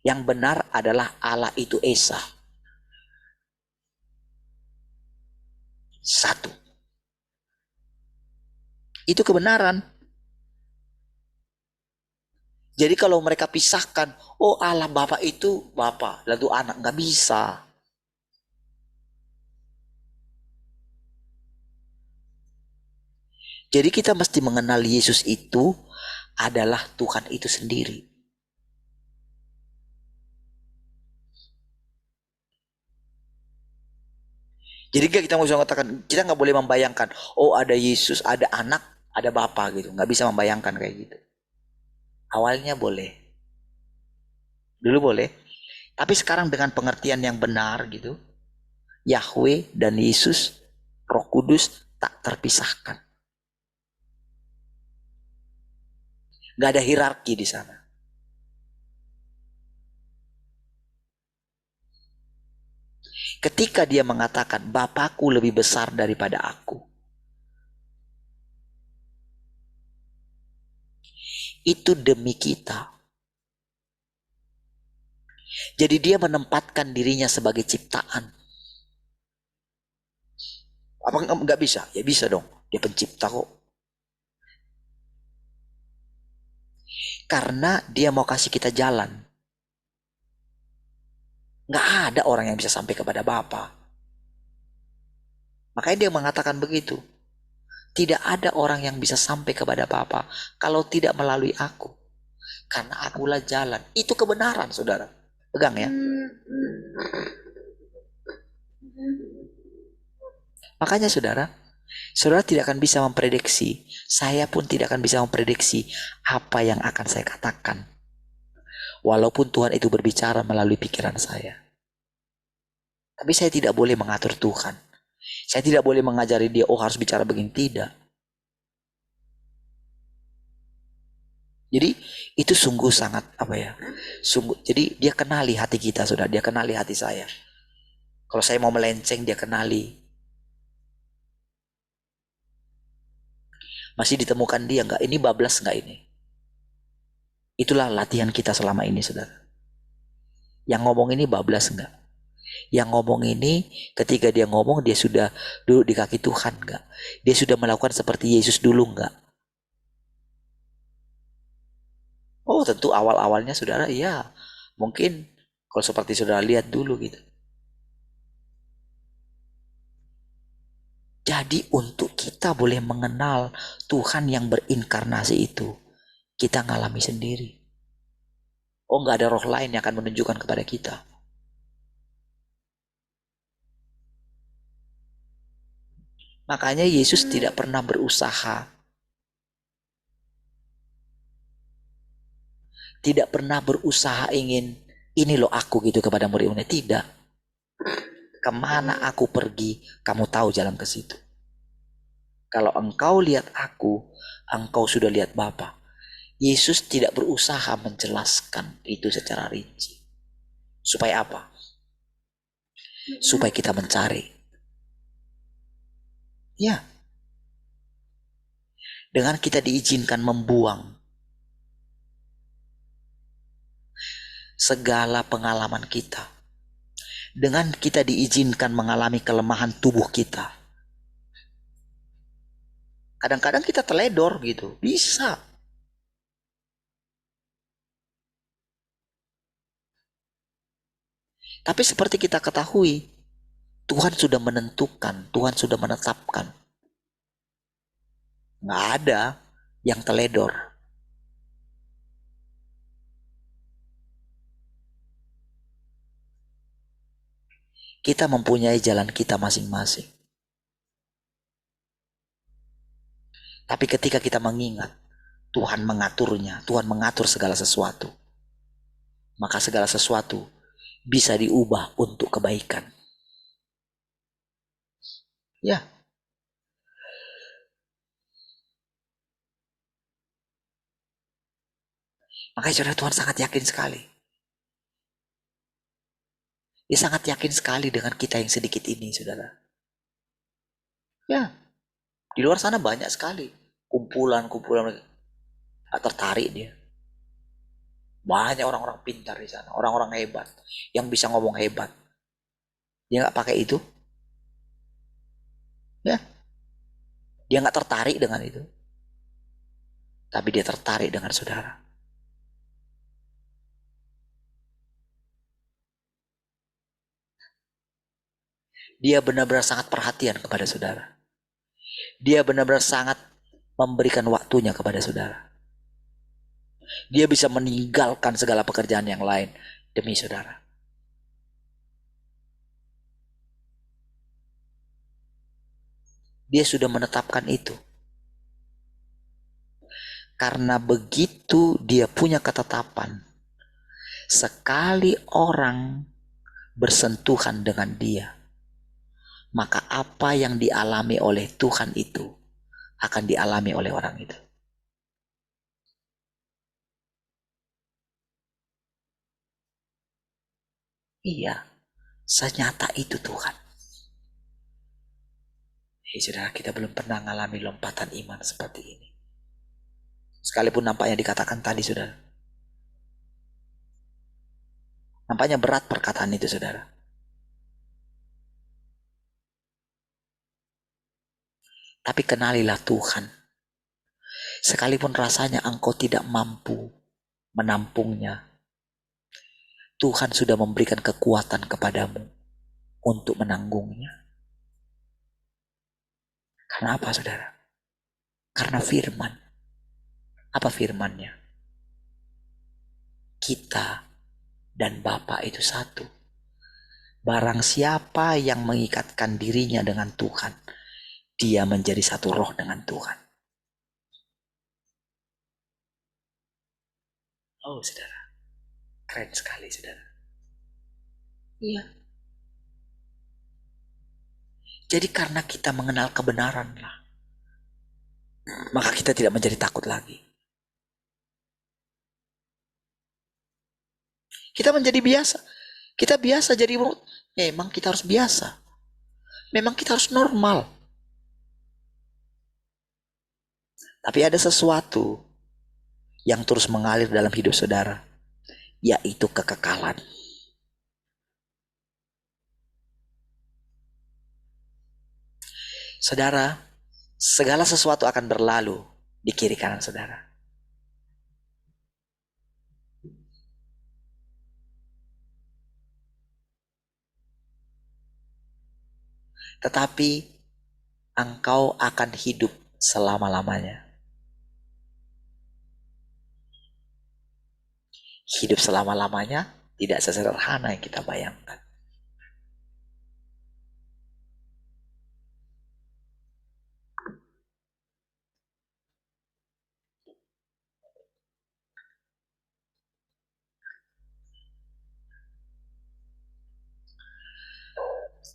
Yang benar adalah Allah itu Esa. Satu. Itu kebenaran. Jadi kalau mereka pisahkan, oh Allah Bapa itu Bapa, lalu anak, nggak bisa. Jadi kita mesti mengenal Yesus itu adalah Tuhan itu sendiri. Jadi kita nggak bisa mengatakan, kita nggak boleh membayangkan, oh ada Yesus, ada anak, ada Bapa gitu. Nggak bisa membayangkan kayak gitu. Awalnya boleh, dulu boleh. Tapi sekarang dengan pengertian yang benar gitu, Yahweh dan Yesus, Roh Kudus tak terpisahkan. Nggak ada hierarki di sana. Ketika dia mengatakan, Bapakku lebih besar daripada aku, itu demi kita. Jadi dia menempatkan dirinya sebagai ciptaan. Apa nggak bisa? Ya bisa dong. Dia pencipta kok. Karena dia mau kasih kita jalan. Nggak ada orang yang bisa sampai kepada Bapa. Makanya dia mengatakan begitu. Tidak ada orang yang bisa sampai kepada Bapa kalau tidak melalui aku. Karena akulah jalan. Itu kebenaran, saudara. Pegang ya. Makanya saudara tidak akan bisa memprediksi. Saya pun tidak akan bisa memprediksi apa yang akan saya katakan. Walaupun Tuhan itu berbicara melalui pikiran saya. Tapi saya tidak boleh mengatur Tuhan. Saya tidak boleh mengajari dia, oh harus bicara begini. Tidak. Jadi itu sungguh sangat jadi dia kenali hati kita, saudara. Dia kenali hati saya. Kalau saya mau melenceng, dia kenali. Masih ditemukan dia nggak? Ini bablas nggak ini? Itulah latihan kita selama ini, saudara. Yang ngomong ini bablas nggak? Yang ngomong ini ketika dia ngomong dia sudah duduk di kaki Tuhan nggak? Dia sudah melakukan seperti Yesus dulu nggak? Oh tentu awal-awalnya saudara iya. Mungkin kalau seperti saudara lihat dulu gitu. Jadi untuk kita boleh mengenal Tuhan yang berinkarnasi itu, kita ngalami sendiri. Oh nggak ada roh lain yang akan menunjukkan kepada kita. Makanya Yesus tidak pernah berusaha. Tidak pernah berusaha ingin, ini loh aku gitu kepada murid-muridnya. Tidak. Kemana aku pergi, kamu tahu jalan ke situ. Kalau engkau lihat aku, engkau sudah lihat Bapa. Yesus tidak berusaha menjelaskan itu secara rinci. Supaya apa? Supaya kita mencari. Ya. Dengan kita diizinkan membuang segala pengalaman kita. Dengan kita diizinkan mengalami kelemahan tubuh kita. Kadang-kadang kita teledor gitu. Bisa. Tapi seperti kita ketahui, Tuhan sudah menentukan, Tuhan sudah menetapkan. Nggak ada yang teledor. Kita mempunyai jalan kita masing-masing. Tapi ketika kita mengingat, Tuhan mengaturnya, Tuhan mengatur segala sesuatu. Maka segala sesuatu bisa diubah untuk kebaikan. Ya. Makanya saudara, Tuhan sangat yakin sekali. Dia sangat yakin sekali dengan kita yang sedikit ini, saudara. Ya, di luar sana banyak sekali kumpulan-kumpulan tertarik dia. Banyak orang-orang pintar di sana, orang-orang hebat yang bisa ngomong hebat. Dia nggak pakai itu, ya. Dia nggak tertarik dengan itu, tapi dia tertarik dengan saudara. Dia benar-benar sangat perhatian kepada saudara. Dia benar-benar sangat memberikan waktunya kepada saudara. Dia bisa meninggalkan segala pekerjaan yang lain demi saudara. Dia sudah menetapkan itu. Karena begitu dia punya ketetapan, sekali orang bersentuhan dengan dia, maka apa yang dialami oleh Tuhan itu akan dialami oleh orang itu. Iya, senyata itu Tuhan. Saudara, kita belum pernah mengalami lompatan iman seperti ini. Sekalipun nampaknya dikatakan tadi, saudara. Nampaknya berat perkataan itu, saudara. Tapi kenalilah Tuhan. Sekalipun rasanya engkau tidak mampu menampungnya, Tuhan sudah memberikan kekuatan kepadamu untuk menanggungnya. Karena apa, saudara? Karena firman. Apa firmannya? Kita dan Bapa itu satu. Barang siapa yang mengikatkan dirinya dengan Tuhan, dia menjadi satu roh dengan Tuhan. Oh, saudara. Keren sekali, saudara. Iya. Jadi karena kita mengenal kebenaran lah, maka kita tidak menjadi takut lagi. Kita menjadi biasa. Kita biasa jadi memang kita harus biasa. Memang kita harus normal. Tapi ada sesuatu yang terus mengalir dalam hidup saudara, yaitu kekekalan. Saudara, segala sesuatu akan berlalu di kiri kanan saudara. Tetapi engkau akan hidup selama-lamanya. Hidup selama-lamanya tidak sesederhana yang kita bayangkan.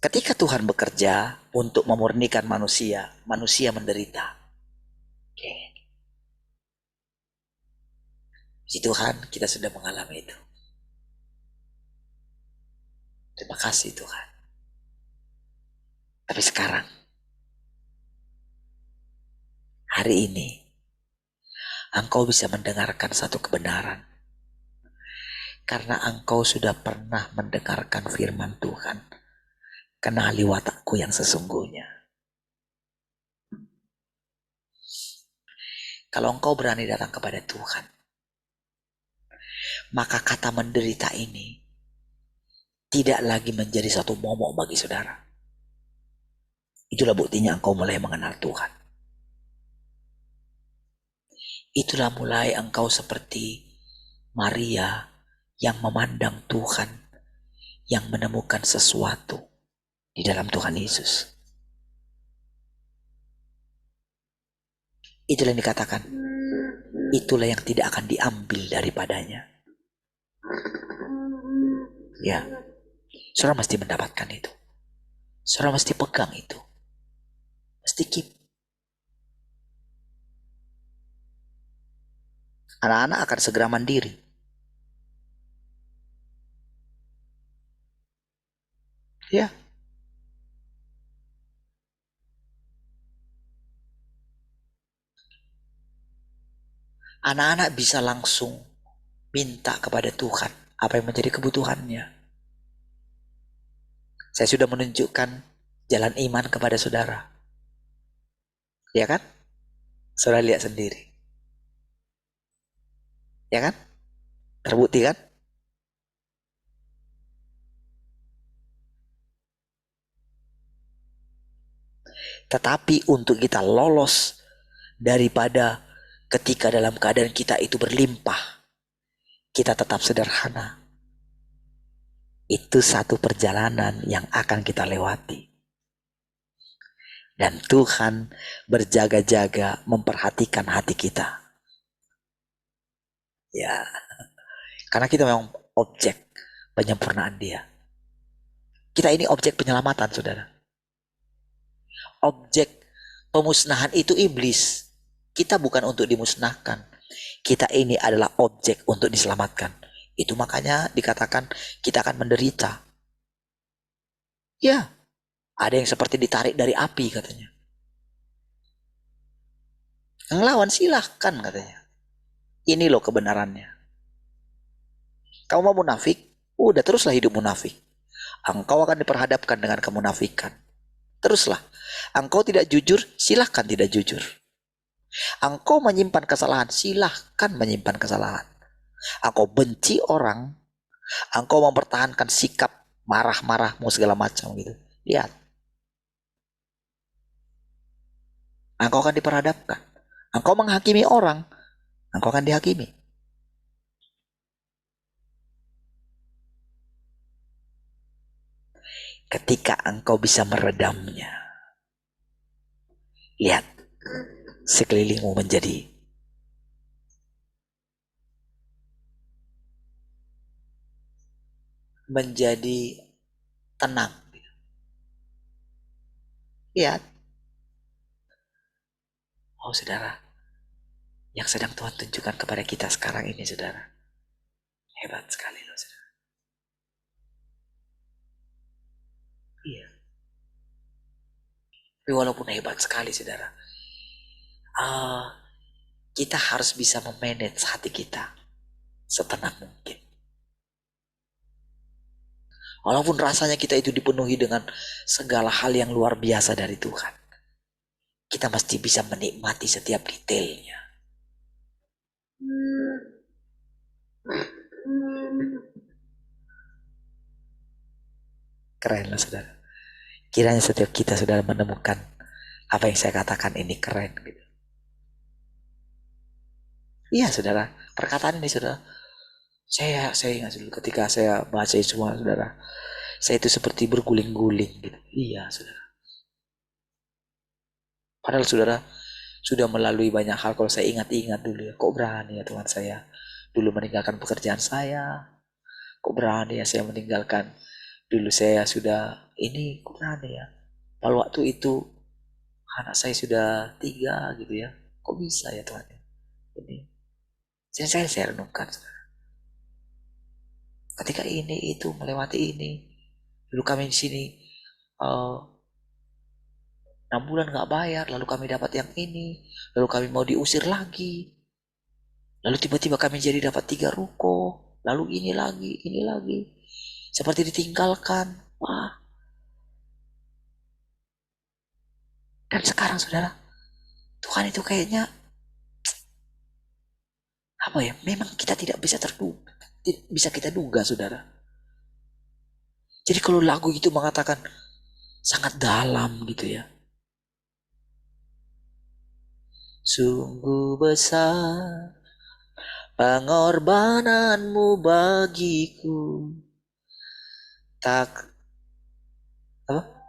Ketika Tuhan bekerja untuk memurnikan manusia, manusia menderita. Oke. Puji Tuhan, kita sudah mengalami itu. Terima kasih Tuhan. Tapi sekarang, hari ini, engkau bisa mendengarkan satu kebenaran. Karena engkau sudah pernah mendengarkan firman Tuhan. Kenali watakku yang sesungguhnya. Kalau engkau berani datang kepada Tuhan, maka kata menderita ini tidak lagi menjadi satu momok bagi saudara. Itulah buktinya engkau mulai mengenal Tuhan. Itulah mulai engkau seperti Maria yang memandang Tuhan, yang menemukan sesuatu di dalam Tuhan Yesus. Itulah yang dikatakan, itulah yang tidak akan diambil daripadanya. Ya, saudara mesti mendapatkan itu. Saudara mesti pegang itu. Mesti keep. Anak-anak akan segera mandiri. Ya. Anak-anak bisa langsung minta kepada Tuhan apa yang menjadi kebutuhannya. Saya sudah menunjukkan jalan iman kepada saudara. Ya kan? Saudara lihat sendiri. Ya kan? Terbukti kan? Tetapi untuk kita lolos daripada ketika dalam keadaan kita itu berlimpah, kita tetap sederhana. Itu satu perjalanan yang akan kita lewati. Dan Tuhan berjaga-jaga memperhatikan hati kita. Ya, karena kita memang objek penyempurnaan Dia. Kita ini objek penyelamatan, saudara. Objek pemusnahan itu iblis. Kita bukan untuk dimusnahkan. Kita ini adalah objek untuk diselamatkan. Itu makanya dikatakan kita akan menderita. Ya, ada yang seperti ditarik dari api katanya. Ngelawan silahkan katanya. Ini loh kebenarannya. Kamu mau munafik? Udah teruslah hidup munafik. Engkau akan diperhadapkan dengan kemunafikan. Teruslah. Engkau tidak jujur, silahkan tidak jujur. Engkau menyimpan kesalahan, silahkan menyimpan kesalahan. Engkau benci orang, engkau mempertahankan sikap marah-marahmu segala macam gitu. Lihat. Engkau akan diperhadapkan. Engkau menghakimi orang, engkau akan dihakimi. Ketika engkau bisa meredamnya, lihat sekelilingmu menjadi tenang. Lihat, oh saudara, yang sedang Tuhan tunjukkan kepada kita sekarang ini, saudara, hebat sekali loh, saudara. Iya. Tapi walaupun hebat sekali, saudara, kita harus bisa memanage hati kita setenang mungkin. Walaupun rasanya kita itu dipenuhi dengan segala hal yang luar biasa dari Tuhan, kita mesti bisa menikmati setiap detailnya. Keren lah saudara. Kiranya setiap kita sudah menemukan apa yang saya katakan ini keren gitu. Iya saudara, perkataan ini saudara, saya ingat dulu ketika saya baca semua saudara, saya itu seperti berguling-guling gitu. Iya saudara. Padahal saudara sudah melalui banyak hal. Kalau saya ingat-ingat dulu ya, kok berani ya Tuhan saya dulu meninggalkan pekerjaan saya, kok berani ya saya meninggalkan dulu saya sudah ini, kok berani ya pada waktu itu anak saya sudah 3 gitu ya, kok bisa ya Tuhan ini. Saya renungkan ketika ini itu melewati ini. Dulu kami di sini 6 bulan nggak bayar, lalu kami dapat yang ini, lalu kami mau diusir lagi, lalu tiba-tiba kami jadi dapat 3 ruko, lalu ini lagi, seperti ditinggalkan. Wah. Dan sekarang saudara, Tuhan itu kayaknya apa ya? Memang kita tidak bisa terduga, tidak bisa kita duga saudara. Jadi kalau lagu itu mengatakan sangat dalam gitu ya. Sungguh besar pengorbananmu bagiku, tak apa?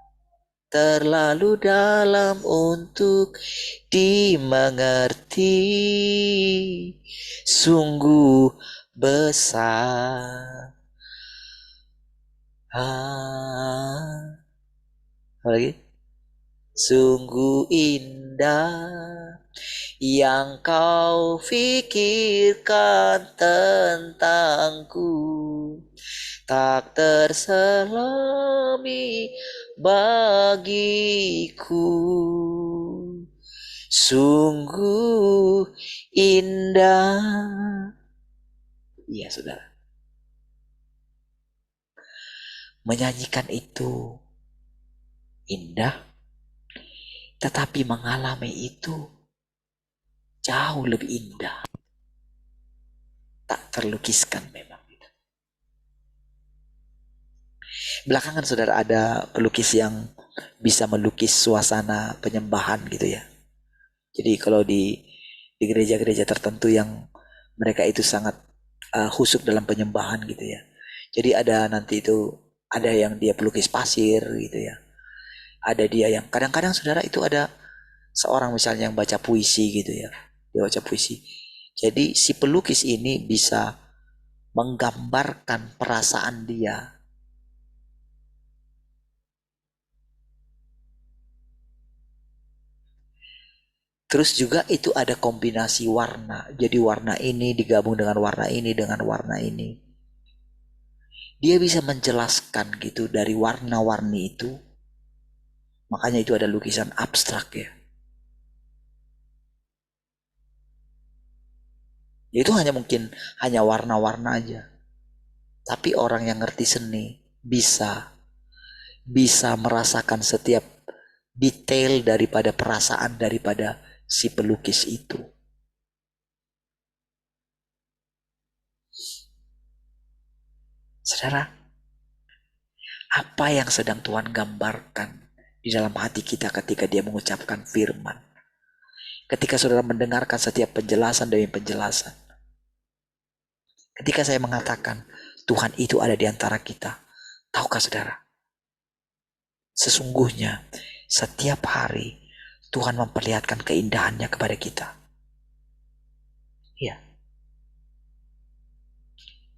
Terlalu dalam untuk dimengerti, sungguh besar. Apa lagi? Sungguh indah yang kau pikirkan tentangku, tak terselami bagiku. Sungguh indah. Iya, saudara. Menyanyikan itu indah, tetapi mengalami itu jauh lebih indah. Tak terlukiskan memang. Belakangan saudara ada pelukis yang bisa melukis suasana penyembahan gitu ya. Jadi kalau di gereja-gereja tertentu yang mereka itu sangat khusyuk dalam penyembahan gitu ya. Jadi ada nanti itu ada yang dia pelukis pasir gitu ya. Ada dia yang kadang-kadang saudara itu ada seorang misalnya yang baca puisi gitu ya. Dia baca puisi. Jadi si pelukis ini bisa menggambarkan perasaan dia. Terus juga itu ada kombinasi warna. Jadi warna ini digabung dengan warna ini dengan warna ini. Dia bisa menjelaskan gitu dari warna-warni itu. Makanya itu ada lukisan abstrak ya. Itu hanya mungkin hanya warna-warna aja. Tapi orang yang ngerti seni bisa merasakan setiap detail daripada perasaan daripada si pelukis itu. Saudara, apa yang sedang Tuhan gambarkan di dalam hati kita ketika dia mengucapkan firman? Ketika saudara mendengarkan setiap penjelasan demi penjelasan. Ketika saya mengatakan Tuhan itu ada di antara kita. Tahukah saudara? Sesungguhnya setiap hari Tuhan memperlihatkan keindahannya kepada kita. Ya.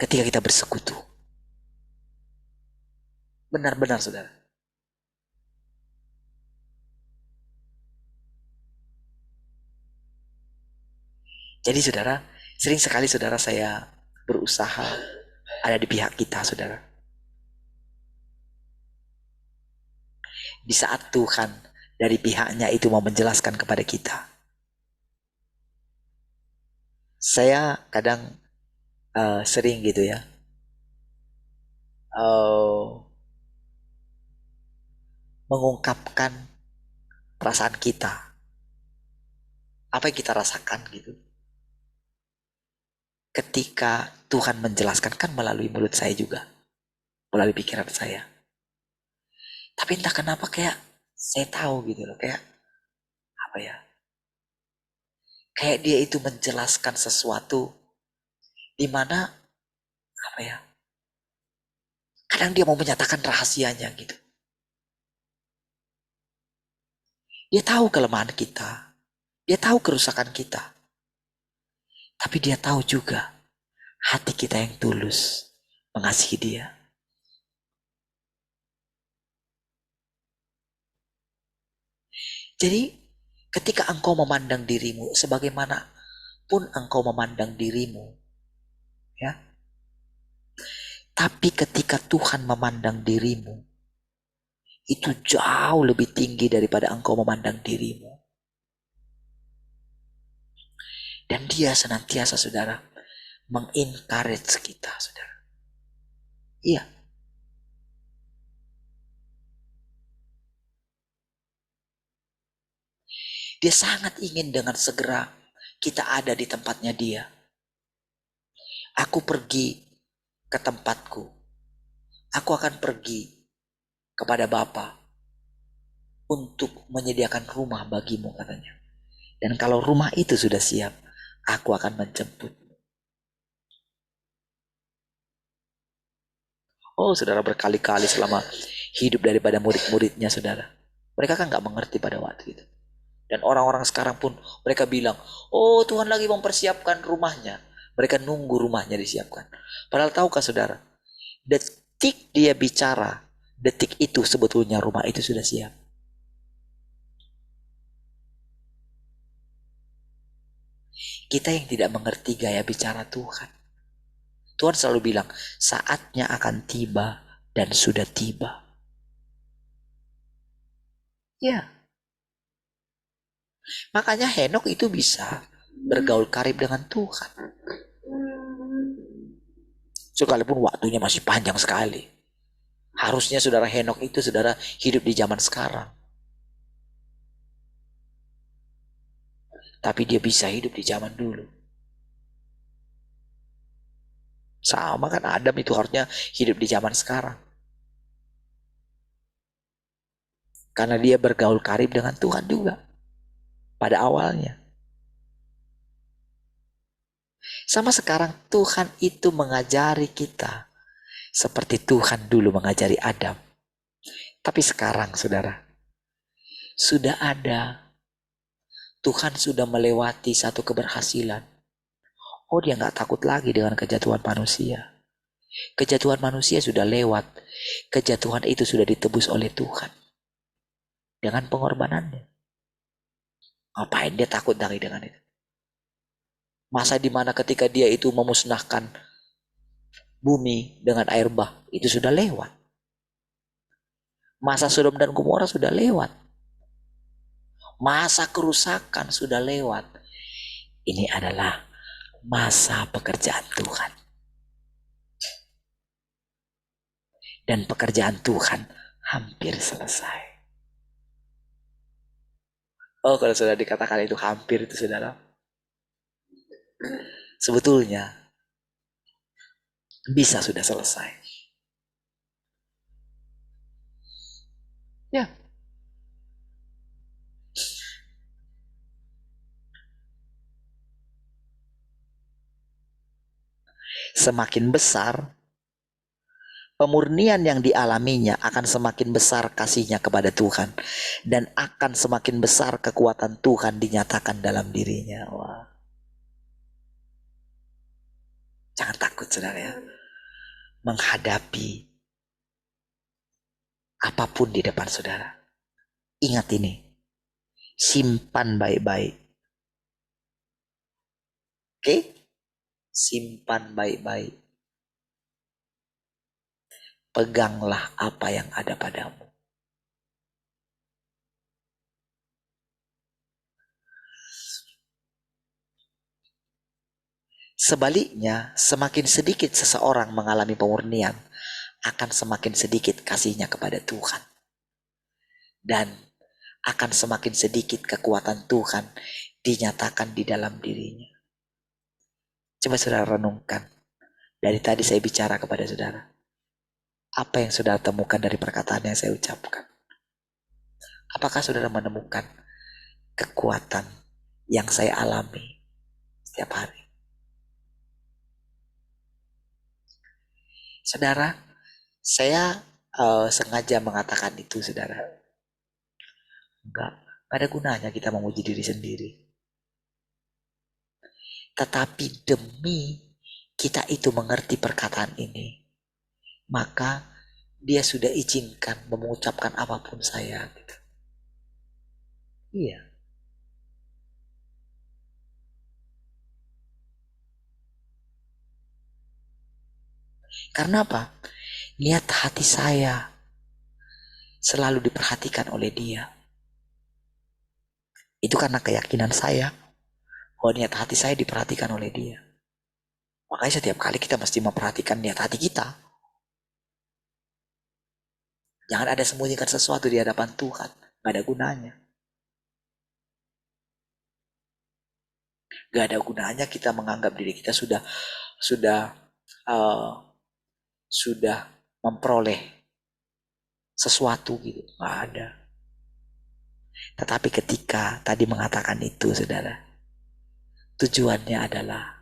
Ketika kita bersekutu. Benar-benar saudara. Jadi saudara, sering sekali saudara saya berusaha ada di pihak kita saudara. Di saat Tuhan dari pihaknya itu mau menjelaskan kepada kita. Saya kadang sering gitu ya. Mengungkapkan perasaan kita. Apa yang kita rasakan gitu. Ketika Tuhan menjelaskan kan melalui mulut saya juga. Melalui pikiran saya. Tapi entah kenapa kayak saya tahu gitu loh. Kayak apa ya. Kayak dia itu menjelaskan sesuatu. Dimana apa ya. Kadang dia mau menyatakan rahasianya gitu. Dia tahu kelemahan kita. Dia tahu kerusakan kita. Tapi dia tahu juga hati kita yang tulus mengasihi dia. Jadi ketika engkau memandang dirimu sebagaimana pun engkau memandang dirimu, ya. Tapi ketika Tuhan memandang dirimu, itu jauh lebih tinggi daripada engkau memandang dirimu. Dan dia senantiasa saudara mengencourage kita saudara. Iya. Dia sangat ingin dengan segera kita ada di tempatnya dia. Aku pergi ke tempatku. Aku akan pergi kepada Bapa untuk menyediakan rumah bagimu katanya. Dan kalau rumah itu sudah siap, aku akan menjemput. Oh saudara berkali-kali selama hidup daripada murid-muridnya saudara. Mereka kan gak mengerti pada waktu itu. Dan orang-orang sekarang pun mereka bilang, oh Tuhan lagi mempersiapkan rumahnya. Mereka nunggu rumahnya disiapkan. Padahal tahukah saudara, detik dia bicara, detik itu sebetulnya rumah itu sudah siap. Kita yang tidak mengerti gaya bicara Tuhan. Tuhan selalu bilang, saatnya akan tiba dan sudah tiba. Ya. Makanya Henok itu bisa bergaul karib dengan Tuhan. Sekalipun waktunya masih panjang sekali. Harusnya saudara Henokh itu saudara hidup di zaman sekarang. Tapi dia bisa hidup di zaman dulu. Sama kan Adam itu harusnya hidup di zaman sekarang. Karena dia bergaul karib dengan Tuhan juga. Pada awalnya. Sama sekarang Tuhan itu mengajari kita. Seperti Tuhan dulu mengajari Adam. Tapi sekarang saudara. Sudah ada. Tuhan sudah melewati satu keberhasilan. Oh, dia nggak takut lagi dengan kejatuhan manusia. Kejatuhan manusia sudah lewat. Kejatuhan itu sudah ditebus oleh Tuhan. Dengan pengorbanannya. Ngapain dia takut lagi dengan itu? Masa dimana ketika dia itu memusnahkan bumi dengan air bah. Itu sudah lewat. Masa Sodom dan Gomora sudah lewat. Masa kerusakan sudah lewat. Ini adalah masa pekerjaan Tuhan. Dan pekerjaan Tuhan hampir selesai. Oh, kalau sudah dikatakan itu hampir itu saudara. Sebetulnya bisa sudah selesai. Ya. Semakin besar pemurnian yang dialaminya, akan semakin besar kasihnya kepada Tuhan. Dan akan semakin besar kekuatan Tuhan dinyatakan dalam dirinya. Wah. Jangan takut saudara ya. Menghadapi apapun di depan saudara. Ingat ini. Simpan baik-baik. Oke? Simpan baik-baik. Peganglah apa yang ada padamu. Sebaliknya, semakin sedikit seseorang mengalami pemurnian, akan semakin sedikit kasihnya kepada Tuhan. Dan akan semakin sedikit kekuatan Tuhan dinyatakan di dalam dirinya. Coba saudara renungkan. Dari tadi saya bicara kepada saudara. Apa yang saudara temukan dari perkataan yang saya ucapkan? Apakah saudara menemukan kekuatan yang saya alami setiap hari? Saudara, saya sengaja mengatakan itu saudara. Enggak ada gunanya kita memuji diri sendiri. Tetapi demi kita itu mengerti perkataan ini, maka dia sudah izinkan mengucapkan apapun saya. Gitu. Iya. Karena apa? Niat hati saya selalu diperhatikan oleh dia. Itu karena keyakinan saya bahwa niat hati saya diperhatikan oleh dia. Makanya setiap kali kita mesti memperhatikan niat hati kita. Jangan ada sembunyikan sesuatu di hadapan Tuhan. Gak ada gunanya. Gak ada gunanya kita menganggap diri kita sudah memperoleh sesuatu gitu. Gak ada. Tetapi ketika tadi mengatakan itu saudara, tujuannya adalah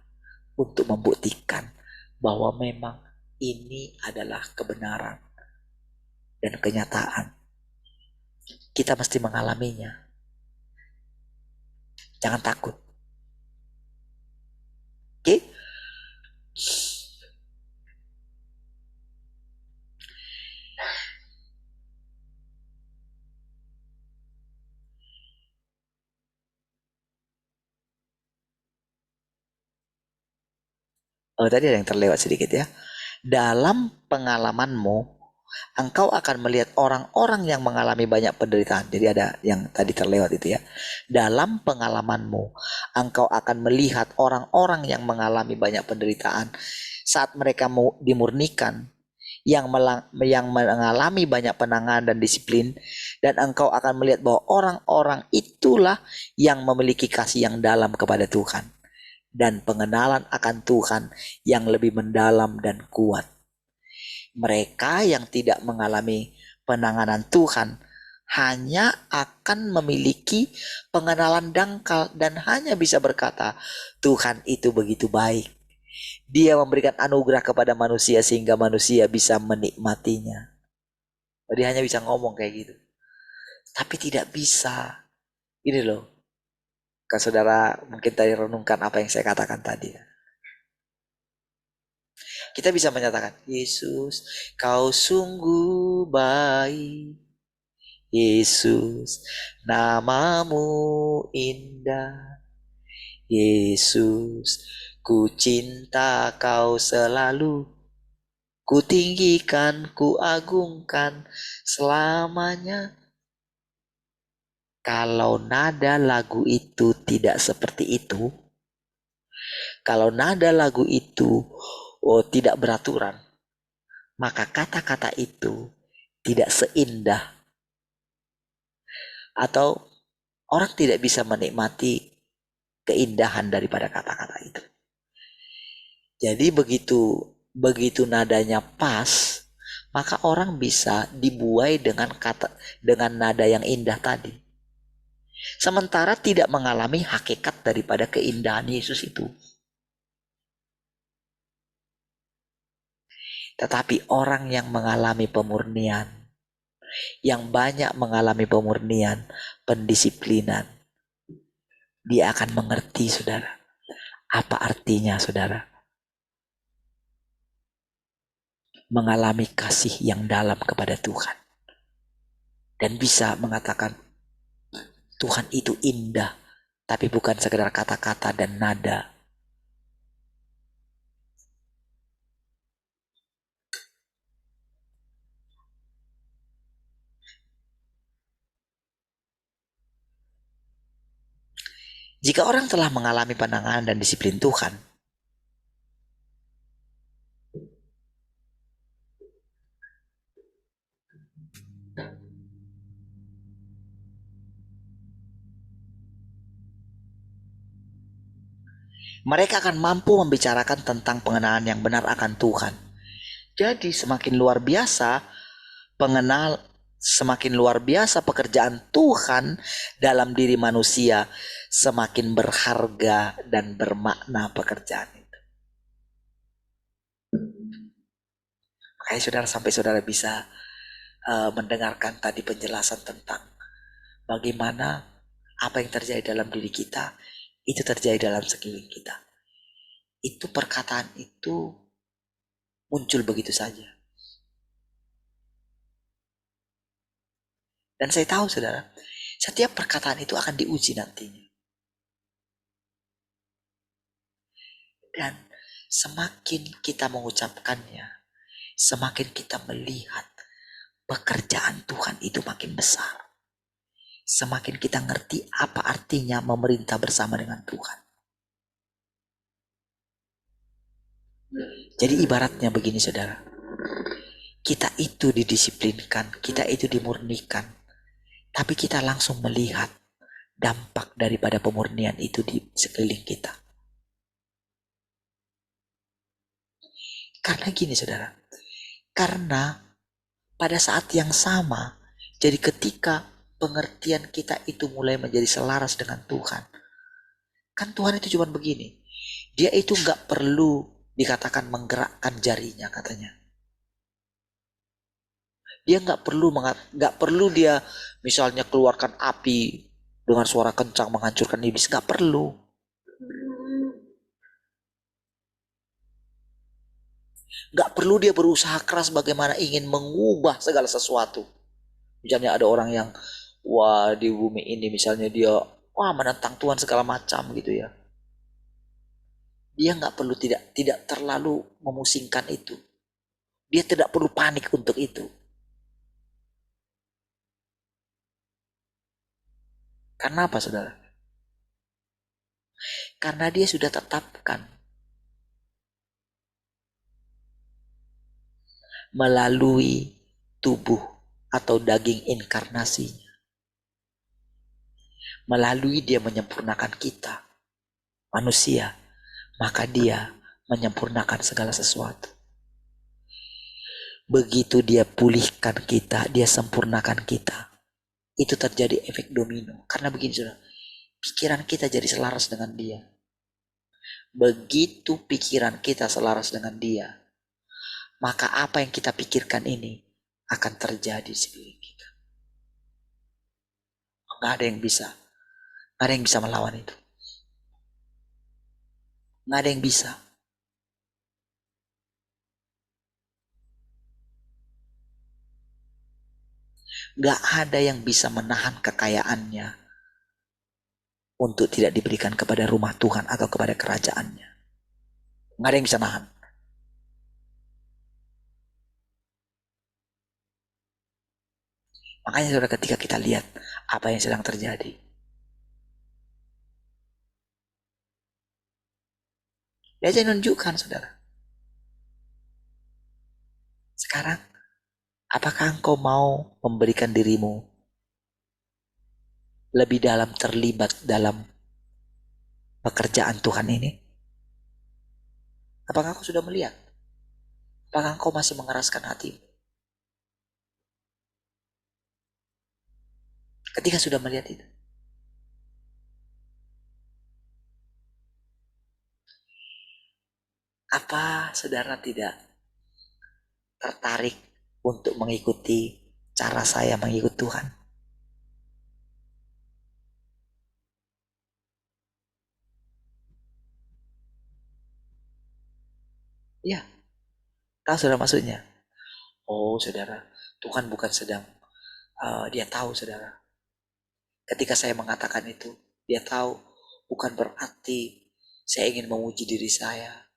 untuk membuktikan bahwa memang ini adalah kebenaran dan kenyataan. Kita mesti mengalaminya. Jangan takut. Oke? Oh, tadi ada yang terlewat sedikit ya. Dalam pengalamanmu, engkau akan melihat orang-orang yang mengalami banyak penderitaan. Jadi ada yang tadi terlewat itu ya. Dalam pengalamanmu, engkau akan melihat orang-orang yang mengalami banyak penderitaan. Saat mereka mau dimurnikan, yang mengalami banyak penanganan dan disiplin, dan engkau akan melihat bahwa orang-orang itulah yang memiliki kasih yang dalam kepada Tuhan dan pengenalan akan Tuhan yang lebih mendalam dan kuat. Mereka yang tidak mengalami penanganan Tuhan hanya akan memiliki pengenalan dangkal dan hanya bisa berkata, Tuhan itu begitu baik. Dia memberikan anugerah kepada manusia sehingga manusia bisa menikmatinya. Dia hanya bisa ngomong kayak gitu. Tapi tidak bisa. Ini loh. Kan saudara mungkin tadi renungkan apa yang saya katakan tadi. Kita bisa menyatakan, Yesus, kau sungguh baik. Yesus, namamu indah. Yesus, ku cinta kau selalu. Ku tinggikan, ku agungkan selamanya. Kalau nada lagu itu tidak seperti itu, kalau nada lagu itu tidak beraturan, maka kata-kata itu tidak seindah atau orang tidak bisa menikmati keindahan daripada kata-kata itu. Jadi begitu nadanya pas, maka orang bisa dibuai dengan nada yang indah tadi. Sementara tidak mengalami hakikat daripada keindahan Yesus itu. Tetapi orang yang mengalami pemurnian, yang banyak mengalami pemurnian, pendisiplinan, dia akan mengerti, saudara, apa artinya, saudara, mengalami kasih yang dalam kepada Tuhan. Dan bisa mengatakan, Tuhan itu indah, tapi bukan sekedar kata-kata dan nada. Jika orang telah mengalami pandangan dan disiplin Tuhan, mereka akan mampu membicarakan tentang pengenalan yang benar akan Tuhan. Jadi semakin luar biasa pekerjaan Tuhan dalam diri manusia, semakin berharga dan bermakna pekerjaan itu. Makanya saudara, sampai saudara bisa mendengarkan tadi penjelasan tentang bagaimana apa yang terjadi dalam diri kita, itu terjadi dalam sekeliling kita. Itu perkataan itu muncul begitu saja. Dan saya tahu, saudara, setiap perkataan itu akan diuji nantinya. Dan semakin kita mengucapkannya, semakin kita melihat pekerjaan Tuhan itu makin besar. Semakin kita ngerti apa artinya memerintah bersama dengan Tuhan. Jadi ibaratnya begini, saudara. Kita itu didisiplinkan, kita itu dimurnikan. Tapi kita langsung melihat dampak daripada pemurnian itu di sekeliling kita. Karena gini, saudara. Karena pada saat yang sama, jadi ketika pengertian kita itu mulai menjadi selaras dengan Tuhan. Kan Tuhan itu cuma begini. Dia itu gak perlu dikatakan menggerakkan jarinya, katanya. Dia gak perlu dia misalnya keluarkan api dengan suara kencang menghancurkan iblis. Gak perlu. Gak perlu dia berusaha keras bagaimana ingin mengubah segala sesuatu. Misalnya ada orang yang di bumi ini misalnya dia menentang Tuhan segala macam gitu ya. Dia nggak perlu tidak terlalu memusingkan itu. Dia tidak perlu panik untuk itu. Karena apa, saudara? Karena dia sudah tetapkan melalui tubuh atau daging inkarnasinya. Melalui dia menyempurnakan kita, manusia, maka dia menyempurnakan segala sesuatu. Begitu dia pulihkan kita, dia sempurnakan kita. Itu terjadi efek domino. Karena begini saudara, pikiran kita jadi selaras dengan dia. Begitu pikiran kita selaras dengan dia, maka apa yang kita pikirkan ini akan terjadi di sekeliling kita. Nggak ada yang bisa. Nggak ada yang bisa melawan itu. Nggak ada yang bisa. Nggak ada yang bisa menahan kekayaannya untuk tidak diberikan kepada rumah Tuhan atau kepada kerajaannya. Nggak ada yang bisa nahan. Makanya saudara, ketika kita lihat apa yang sedang terjadi, dia aja nunjukkan saudara. Sekarang, apakah engkau mau memberikan dirimu lebih dalam terlibat dalam pekerjaan Tuhan ini? Apakah engkau sudah melihat? Apakah engkau masih mengeraskan hatimu? Ketika sudah melihat itu, apa saudara tidak tertarik untuk mengikuti cara saya mengikut Tuhan? Ya, tahu saudara maksudnya? Oh saudara, Tuhan bukan sedang, dia tahu saudara. Ketika saya mengatakan itu, dia tahu bukan berarti saya ingin memuji diri saya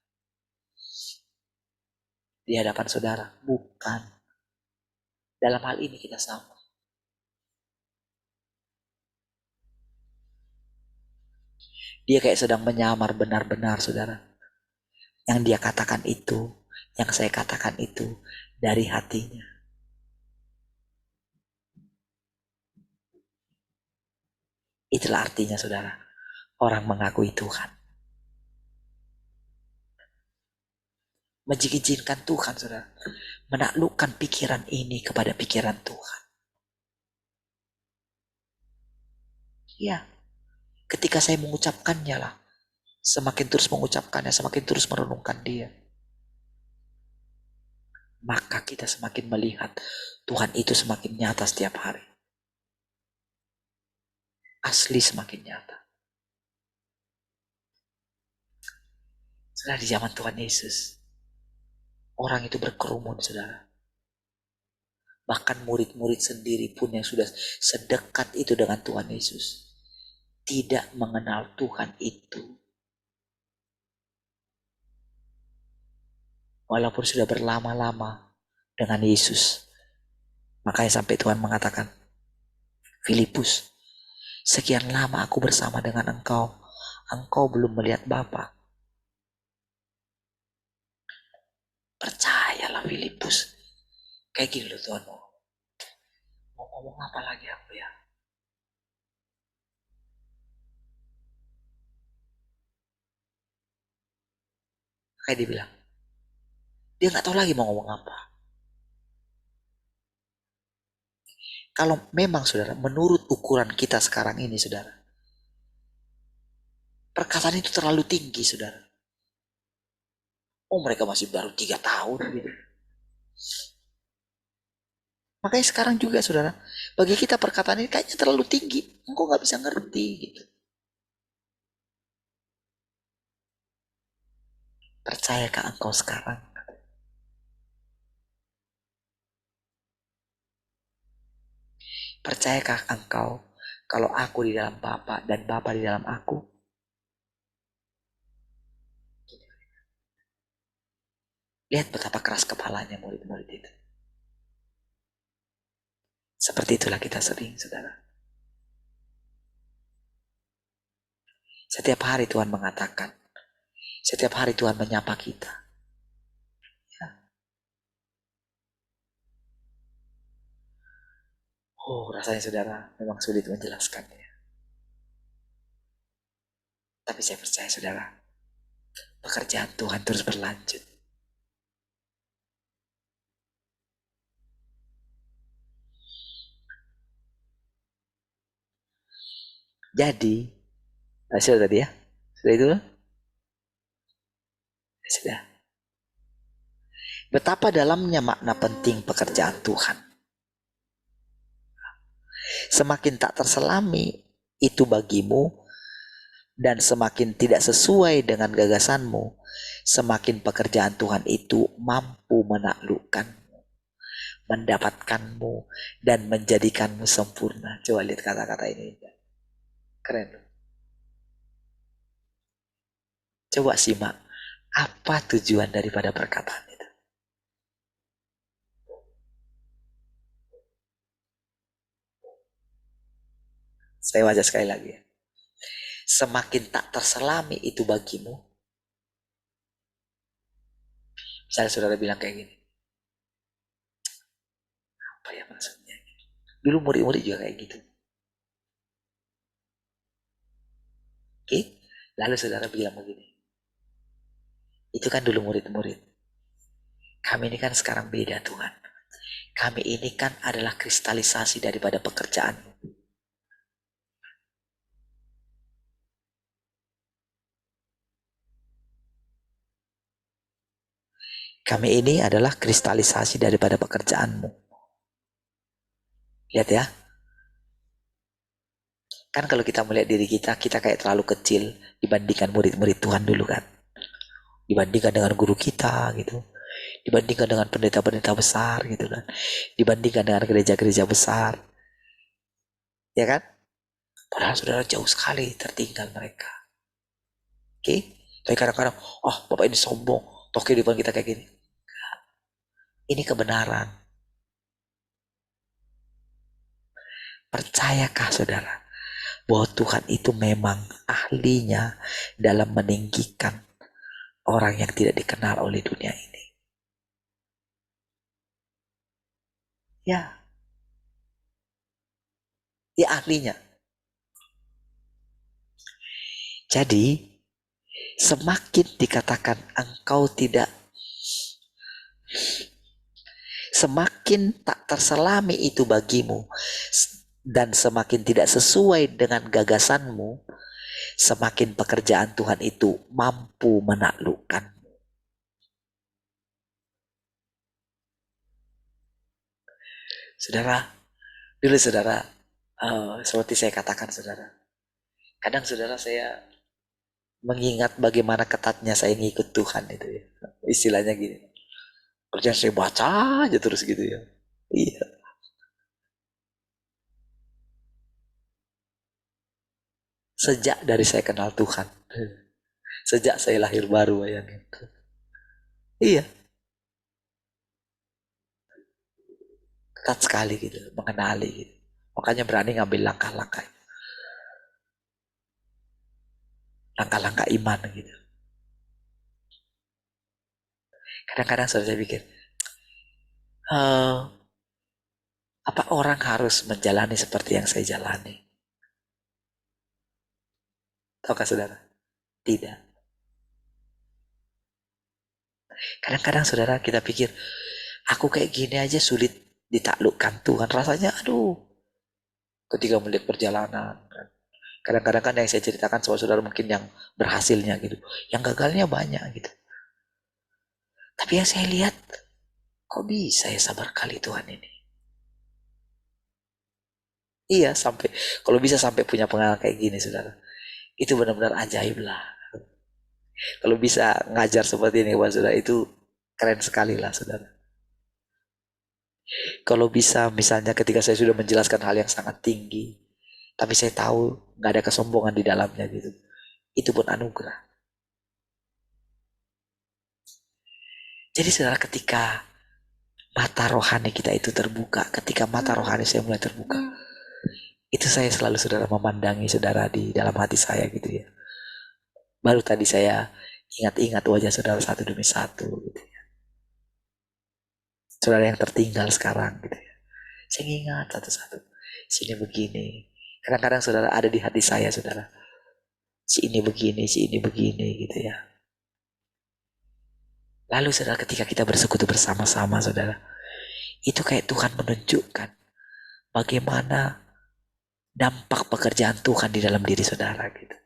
di hadapan saudara. Bukan. Dalam hal ini kita sama. Dia kayak sedang menyamar benar-benar saudara. Yang dia katakan itu, yang saya katakan itu dari hatinya. Itulah artinya saudara, orang mengakui Tuhan. Mengizinkan Tuhan saudara, menaklukkan pikiran ini kepada pikiran Tuhan. Ya, ketika saya mengucapkannya lah, semakin terus mengucapkannya, semakin terus merenungkan dia, maka kita semakin melihat Tuhan itu semakin nyata setiap hari. Asli semakin nyata. Saudara, di zaman Tuhan Yesus, orang itu berkerumun saudara. Bahkan murid-murid sendiri pun yang sudah sedekat itu dengan Tuhan Yesus, tidak mengenal Tuhan itu. Walaupun sudah berlama-lama dengan Yesus. Makanya sampai Tuhan mengatakan, Filipus, sekian lama aku bersama dengan engkau, engkau belum melihat Bapa. Percayalah Filipus. Kayak gini loh Tuhan, mau ngomong apa lagi aku ya? Kayak dia bilang, dia gak tahu lagi mau ngomong apa. Kalau memang saudara, menurut ukuran kita sekarang ini saudara, perkataan itu terlalu tinggi saudara. Oh mereka masih baru 3 tahun gitu. Makanya sekarang juga saudara, bagi kita perkataan ini kayaknya terlalu tinggi. Engkau gak bisa ngerti gitu. Percayakah engkau sekarang? Percayakah engkau kalau aku di dalam Bapa dan Bapa di dalam aku? Lihat betapa keras kepalanya murid-murid itu. Seperti itulah kita sering, saudara. Setiap hari Tuhan mengatakan, setiap hari Tuhan menyapa kita. Ya. Oh, rasanya saudara memang sulit menjelaskannya. Tapi saya percaya saudara, pekerjaan Tuhan terus berlanjut. Jadi, sudah tadi ya? Sudah itu? Sudah. Betapa dalamnya makna penting pekerjaan Tuhan. Semakin tak terselami itu bagimu dan semakin tidak sesuai dengan gagasanmu, semakin pekerjaan Tuhan itu mampu menaklukkanmu, mendapatkanmu, dan menjadikanmu sempurna. Coba lihat kata-kata ini. Keren. Coba simak, apa tujuan daripada perkataan itu? Saya baca sekali lagi ya. Semakin tak terselami itu bagimu. Misalnya saudara bilang kayak gini, apa ya maksudnya? Dulu murid-murid juga kayak gitu. Oke, lalu saudara bilang begini, itu kan dulu murid-murid. Kami ini kan sekarang beda Tuhan. Kami ini kan adalah kristalisasi daripada pekerjaan. Kami ini adalah kristalisasi daripada pekerjaanmu. Lihat ya. Kan kalau kita melihat diri kita, kita kayak terlalu kecil dibandingkan murid-murid Tuhan dulu kan. Dibandingkan dengan guru kita gitu. Dibandingkan dengan pendeta-pendeta besar gitu kan. Dibandingkan dengan gereja-gereja besar. Ya kan? Padahal saudara jauh sekali tertinggal mereka. Oke? Tapi kadang-kadang, oh Bapak ini sombong. Toh kehidupan kita kayak gini. Ini kebenaran. Percayakah saudara bahwa Tuhan itu memang ahlinya dalam meninggikan orang yang tidak dikenal oleh dunia ini? Ya, dia ahlinya. Jadi, semakin dikatakan engkau tidak, semakin tak terselami itu bagimu, dan semakin tidak sesuai dengan gagasanmu, semakin pekerjaan Tuhan itu mampu menaklukkan. Saudara, dulu saudara, seperti saya katakan saudara, kadang saudara saya mengingat bagaimana ketatnya saya ngikut Tuhan itu ya. Istilahnya gini. Kerjaan saya baca aja terus gitu ya. Iya. Sejak dari saya kenal Tuhan. Sejak saya lahir baru bayangin. Iya. Ketat sekali gitu. Mengenali gitu. Makanya berani ngambil langkah-langkah. Langkah-langkah iman gitu. Kadang-kadang saya pikir. Uh, apa orang harus menjalani seperti yang saya jalani? Tahukah saudara? Tidak. Kadang-kadang saudara kita pikir, aku kayak gini aja sulit ditaklukkan Tuhan. Rasanya aduh. Ketika melihat perjalanan. Kadang-kadang kan yang saya ceritakan soal saudara mungkin yang berhasilnya gitu. Yang gagalnya banyak gitu. Tapi yang saya lihat, kok bisa ya sabar kali Tuhan ini. Iya sampai, kalau bisa sampai punya pengalaman kayak gini saudara. Itu benar-benar ajaib lah. Kalau bisa ngajar seperti ini buat saudara itu keren sekali lah saudara. Kalau bisa misalnya ketika saya sudah menjelaskan hal yang sangat tinggi, tapi saya tahu nggak ada kesombongan di dalamnya gitu. Itu pun anugerah. Jadi saudara ketika mata rohani kita itu terbuka, ketika mata rohani saya mulai terbuka, itu saya selalu saudara memandangi saudara di dalam hati saya gitu ya. Baru tadi saya ingat-ingat wajah saudara satu demi satu gitu ya. Saudara yang tertinggal sekarang gitu ya. Saya ingat satu-satu. si ini begini. Kadang-kadang saudara ada di hati saya saudara. Si ini begini gitu ya. Lalu saudara ketika kita bersekutu bersama-sama saudara. Itu kayak Tuhan menunjukkan bagaimana dampak pekerjaan Tuhan di dalam diri saudara gitu.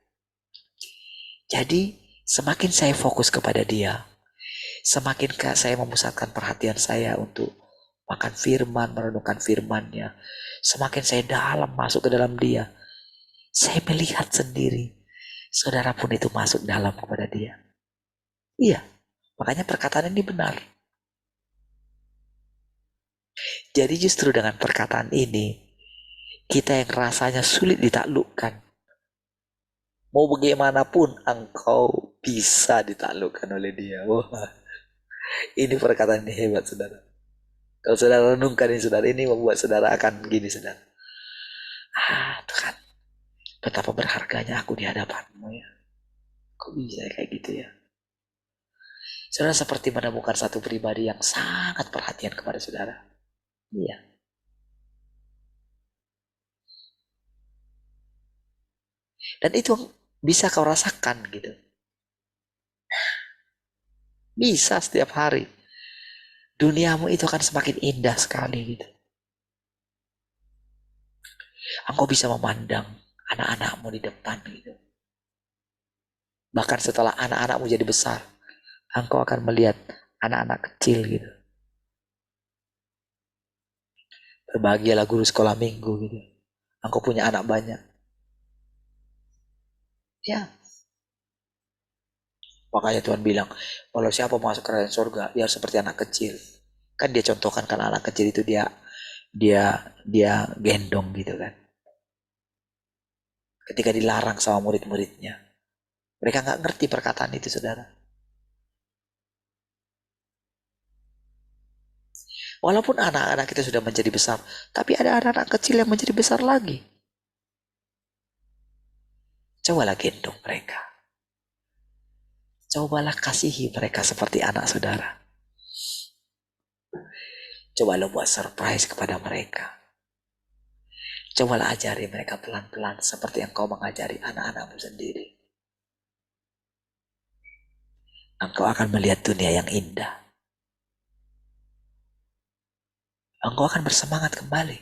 Jadi semakin saya fokus kepada dia, semakin saya memusatkan perhatian saya untuk makan firman, merenungkan firman-Nya, semakin saya dalam masuk ke dalam dia, saya melihat sendiri, saudara pun itu masuk dalam kepada dia. Iya, makanya perkataan ini benar. Jadi justru dengan perkataan ini, kita yang rasanya sulit ditaklukkan, mau bagaimanapun engkau bisa ditaklukkan oleh dia. Wah, ini perkataan ini hebat saudara. Kalau saudara renungkan ini saudara, ini membuat saudara akan gini saudara. Tuhan, betapa berharganya aku di hadapanmu ya. Kok bisa kayak gitu ya? Saudara seperti menemukan satu pribadi yang sangat perhatian kepada saudara. Iya. Dan itu bisa kau rasakan gitu. Bisa setiap hari. Duniamu itu akan semakin indah sekali gitu. Engkau bisa memandang anak-anakmu di depan gitu. Bahkan setelah anak-anakmu jadi besar, engkau akan melihat anak-anak kecil gitu. Berbahagialah guru sekolah minggu gitu. Engkau punya anak banyak. Ya. Makanya Tuhan bilang, kalau siapa masuk kerajaan surga, dia harus seperti anak kecil. Kan dia contohkan kan anak kecil itu dia gendong gitu kan. Ketika dilarang sama murid-muridnya. Mereka nggak ngerti perkataan itu saudara. Walaupun anak-anak kita sudah menjadi besar, tapi ada anak-anak kecil yang menjadi besar lagi. Cobalah gendong mereka. Cobalah kasihi mereka seperti anak saudara. Cobalah buat surprise kepada mereka. Cobalah ajari mereka pelan-pelan seperti yang kau mengajari anak-anakmu sendiri. Engkau akan melihat dunia yang indah. Engkau akan bersemangat kembali.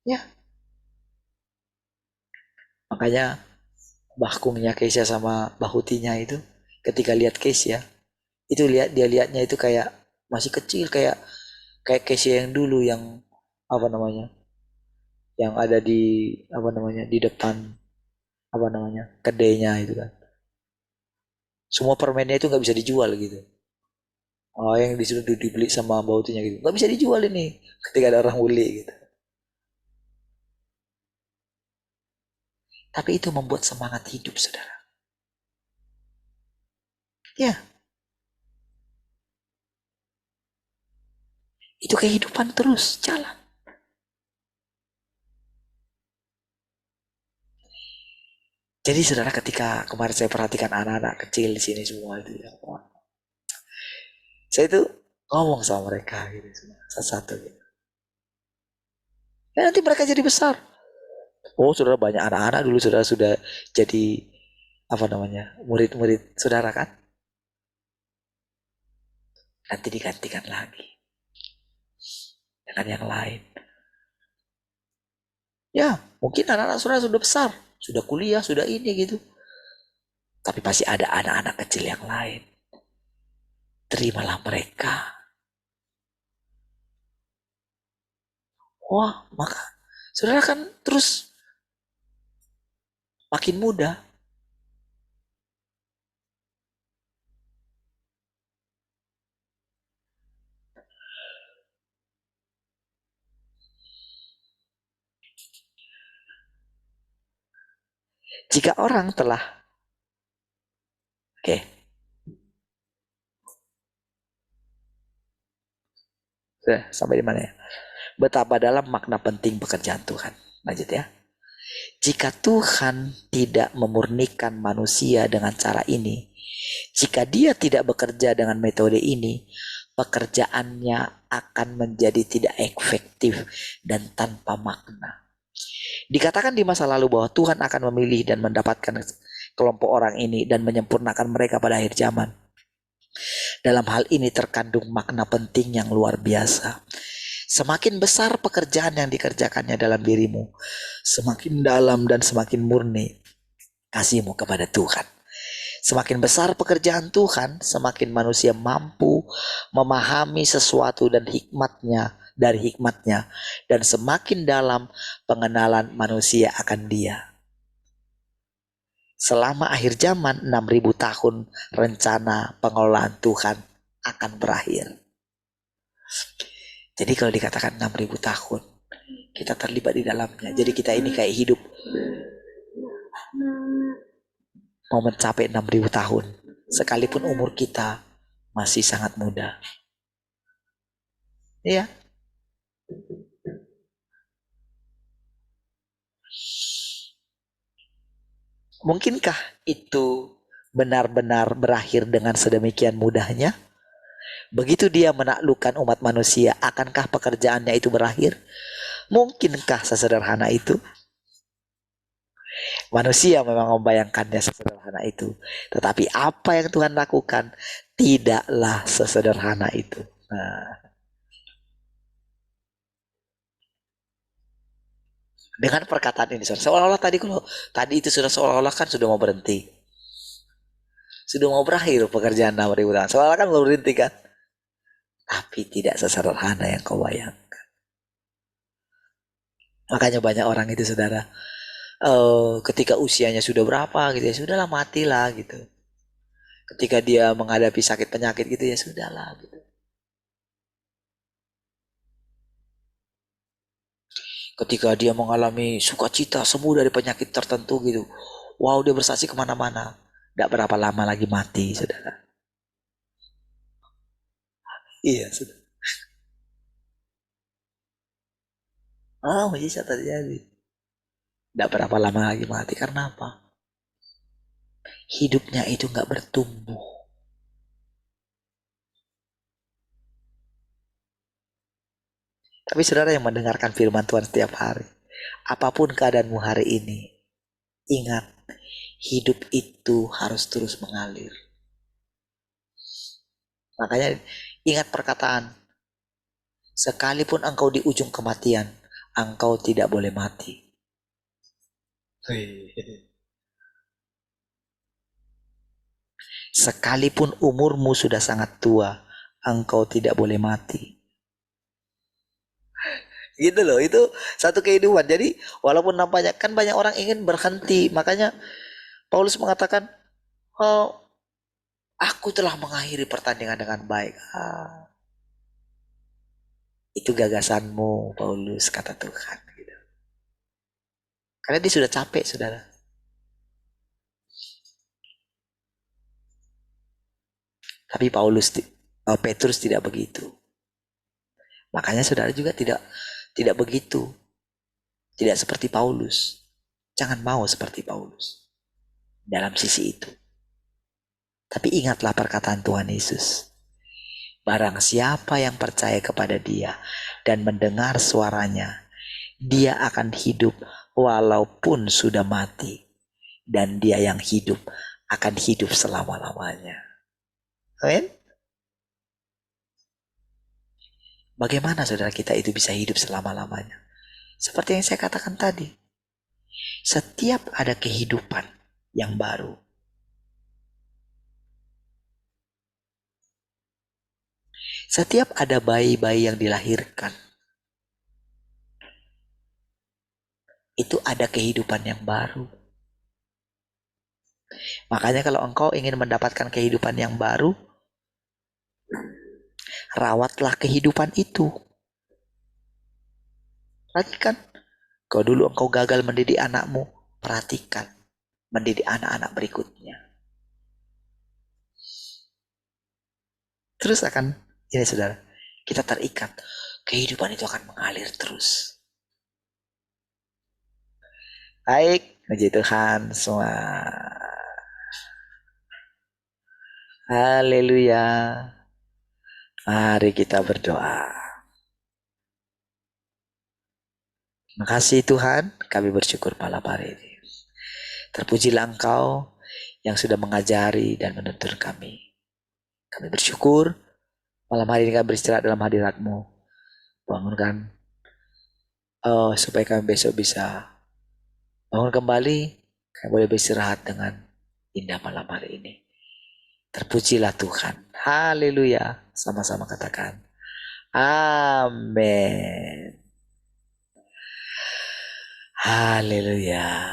Ya. Makanya Bahkungnya Keisha sama Bahutinya itu ketika lihat Keisha itu dia lihatnya itu kayak masih kecil kayak Keisha yang dulu yang apa namanya? Yang ada di apa namanya? Di depan apa namanya? Kedainya itu kan. Semua permennya itu nggak bisa dijual gitu. Oh, yang disuruh dibeli sama Bahutinya gitu. Nggak bisa dijual ini ketika ada orang beli gitu. Tapi itu membuat semangat hidup, saudara. Ya, itu kehidupan terus jalan. Jadi saudara ketika kemarin saya perhatikan anak-anak kecil di sini semua itu ya, saya itu ngomong sama mereka gitu, satu-satu gitu. Ya nanti mereka jadi besar. Oh saudara banyak anak-anak dulu saudara sudah jadi apa namanya murid-murid saudara kan? Nanti digantikan lagi dengan yang lain. Ya mungkin anak-anak saudara sudah besar, sudah kuliah, sudah ini gitu. Tapi pasti ada anak-anak kecil yang lain. Terimalah mereka. Wah, maka saudara kan terus makin muda. Jika orang telah, oke, sudah sampai di mana ya? Betapa dalam makna penting pekerjaan Tuhan. Lanjut ya. Jika Tuhan tidak memurnikan manusia dengan cara ini, jika dia tidak bekerja dengan metode ini, pekerjaannya akan menjadi tidak efektif dan tanpa makna. Dikatakan di masa lalu bahwa Tuhan akan memilih dan mendapatkan kelompok orang ini dan menyempurnakan mereka pada akhir zaman. Dalam hal ini terkandung makna penting yang luar biasa. Semakin besar pekerjaan yang dikerjakannya dalam dirimu, semakin dalam dan semakin murni kasihmu kepada Tuhan. Semakin besar pekerjaan Tuhan, semakin manusia mampu memahami sesuatu dan hikmatnya, dan semakin dalam pengenalan manusia akan Dia. Selama akhir zaman 6.000 tahun rencana pengelolaan Tuhan akan berakhir. Jadi kalau dikatakan 6.000 tahun, kita terlibat di dalamnya. Jadi kita ini kayak hidup mau mencapai 6.000 tahun. Sekalipun umur kita masih sangat muda. Iya. Mungkinkah itu benar-benar berakhir dengan sedemikian mudahnya? Begitu dia menaklukkan umat manusia, akankah pekerjaannya itu berakhir? Mungkinkah sesederhana itu? Manusia memang membayangkannya sesederhana itu. Tetapi apa yang Tuhan lakukan tidaklah sesederhana itu. Nah, dengan perkataan ini, seolah-olah tadi itu sudah seolah-olah kan sudah mau berhenti. Sudah mau berakhir pekerjaan 6.000 tahun. Seolah-olah kan belum berhenti kan? Tapi tidak sesederhana yang kau bayangkan. Makanya banyak orang itu saudara, ketika usianya sudah berapa gitu ya, sudahlah matilah gitu. Ketika dia menghadapi sakit penyakit gitu ya sudahlah gitu. Ketika dia mengalami sukacita sembuh dari penyakit tertentu gitu, wow dia bersaksi kemana-mana. Tidak berapa lama lagi mati saudara. Iya saudara. Mujizat terjadi. Tidak berapa lama lagi mati karena apa? Hidupnya itu nggak bertumbuh. Tapi saudara yang mendengarkan firman Tuhan setiap hari, apapun keadaanmu hari ini, ingat, hidup itu harus terus mengalir. Makanya ingat perkataan, sekalipun engkau di ujung kematian, engkau tidak boleh mati. Sekalipun umurmu sudah sangat tua, engkau tidak boleh mati. Gitu loh, itu satu kehidupan. Jadi walaupun nampaknya kan banyak orang ingin berhenti, makanya Paulus mengatakan, oh, aku telah mengakhiri pertandingan dengan baik. Itu gagasanmu, Paulus, kata Tuhan. Gitu. Karena dia sudah capek, saudara. Tapi Petrus tidak begitu. Makanya saudara juga tidak begitu. Tidak seperti Paulus. Jangan mau seperti Paulus. Dalam sisi itu. Tapi ingatlah perkataan Tuhan Yesus. Barang siapa yang percaya kepada Dia dan mendengar suaranya, dia akan hidup walaupun sudah mati. Dan dia yang hidup akan hidup selama-lamanya. Amin. Bagaimana saudara kita itu bisa hidup selama-lamanya? Seperti yang saya katakan tadi. Setiap ada kehidupan yang baru, setiap ada bayi-bayi yang dilahirkan, itu ada kehidupan yang baru. Makanya kalau engkau ingin mendapatkan kehidupan yang baru, rawatlah kehidupan itu. Perhatikan, kalau dulu engkau gagal mendidik anakmu, perhatikan mendidik anak-anak berikutnya. Terus ini saudara, kita terikat. Kehidupan itu akan mengalir terus. Baik, puji Tuhan semua. Haleluya. Mari kita berdoa. Terima kasih Tuhan, kami bersyukur malam hari ini. Terpujilah Engkau yang sudah mengajari dan menuntun kami. Kami bersyukur malam hari ini kami beristirahat dalam hadirat-Mu. Bangunkan supaya kami besok bisa bangun kembali. Kami boleh beristirahat dengan indah malam hari ini. Terpujilah Tuhan. Haleluya. Sama-sama katakan. Amin. Haleluya.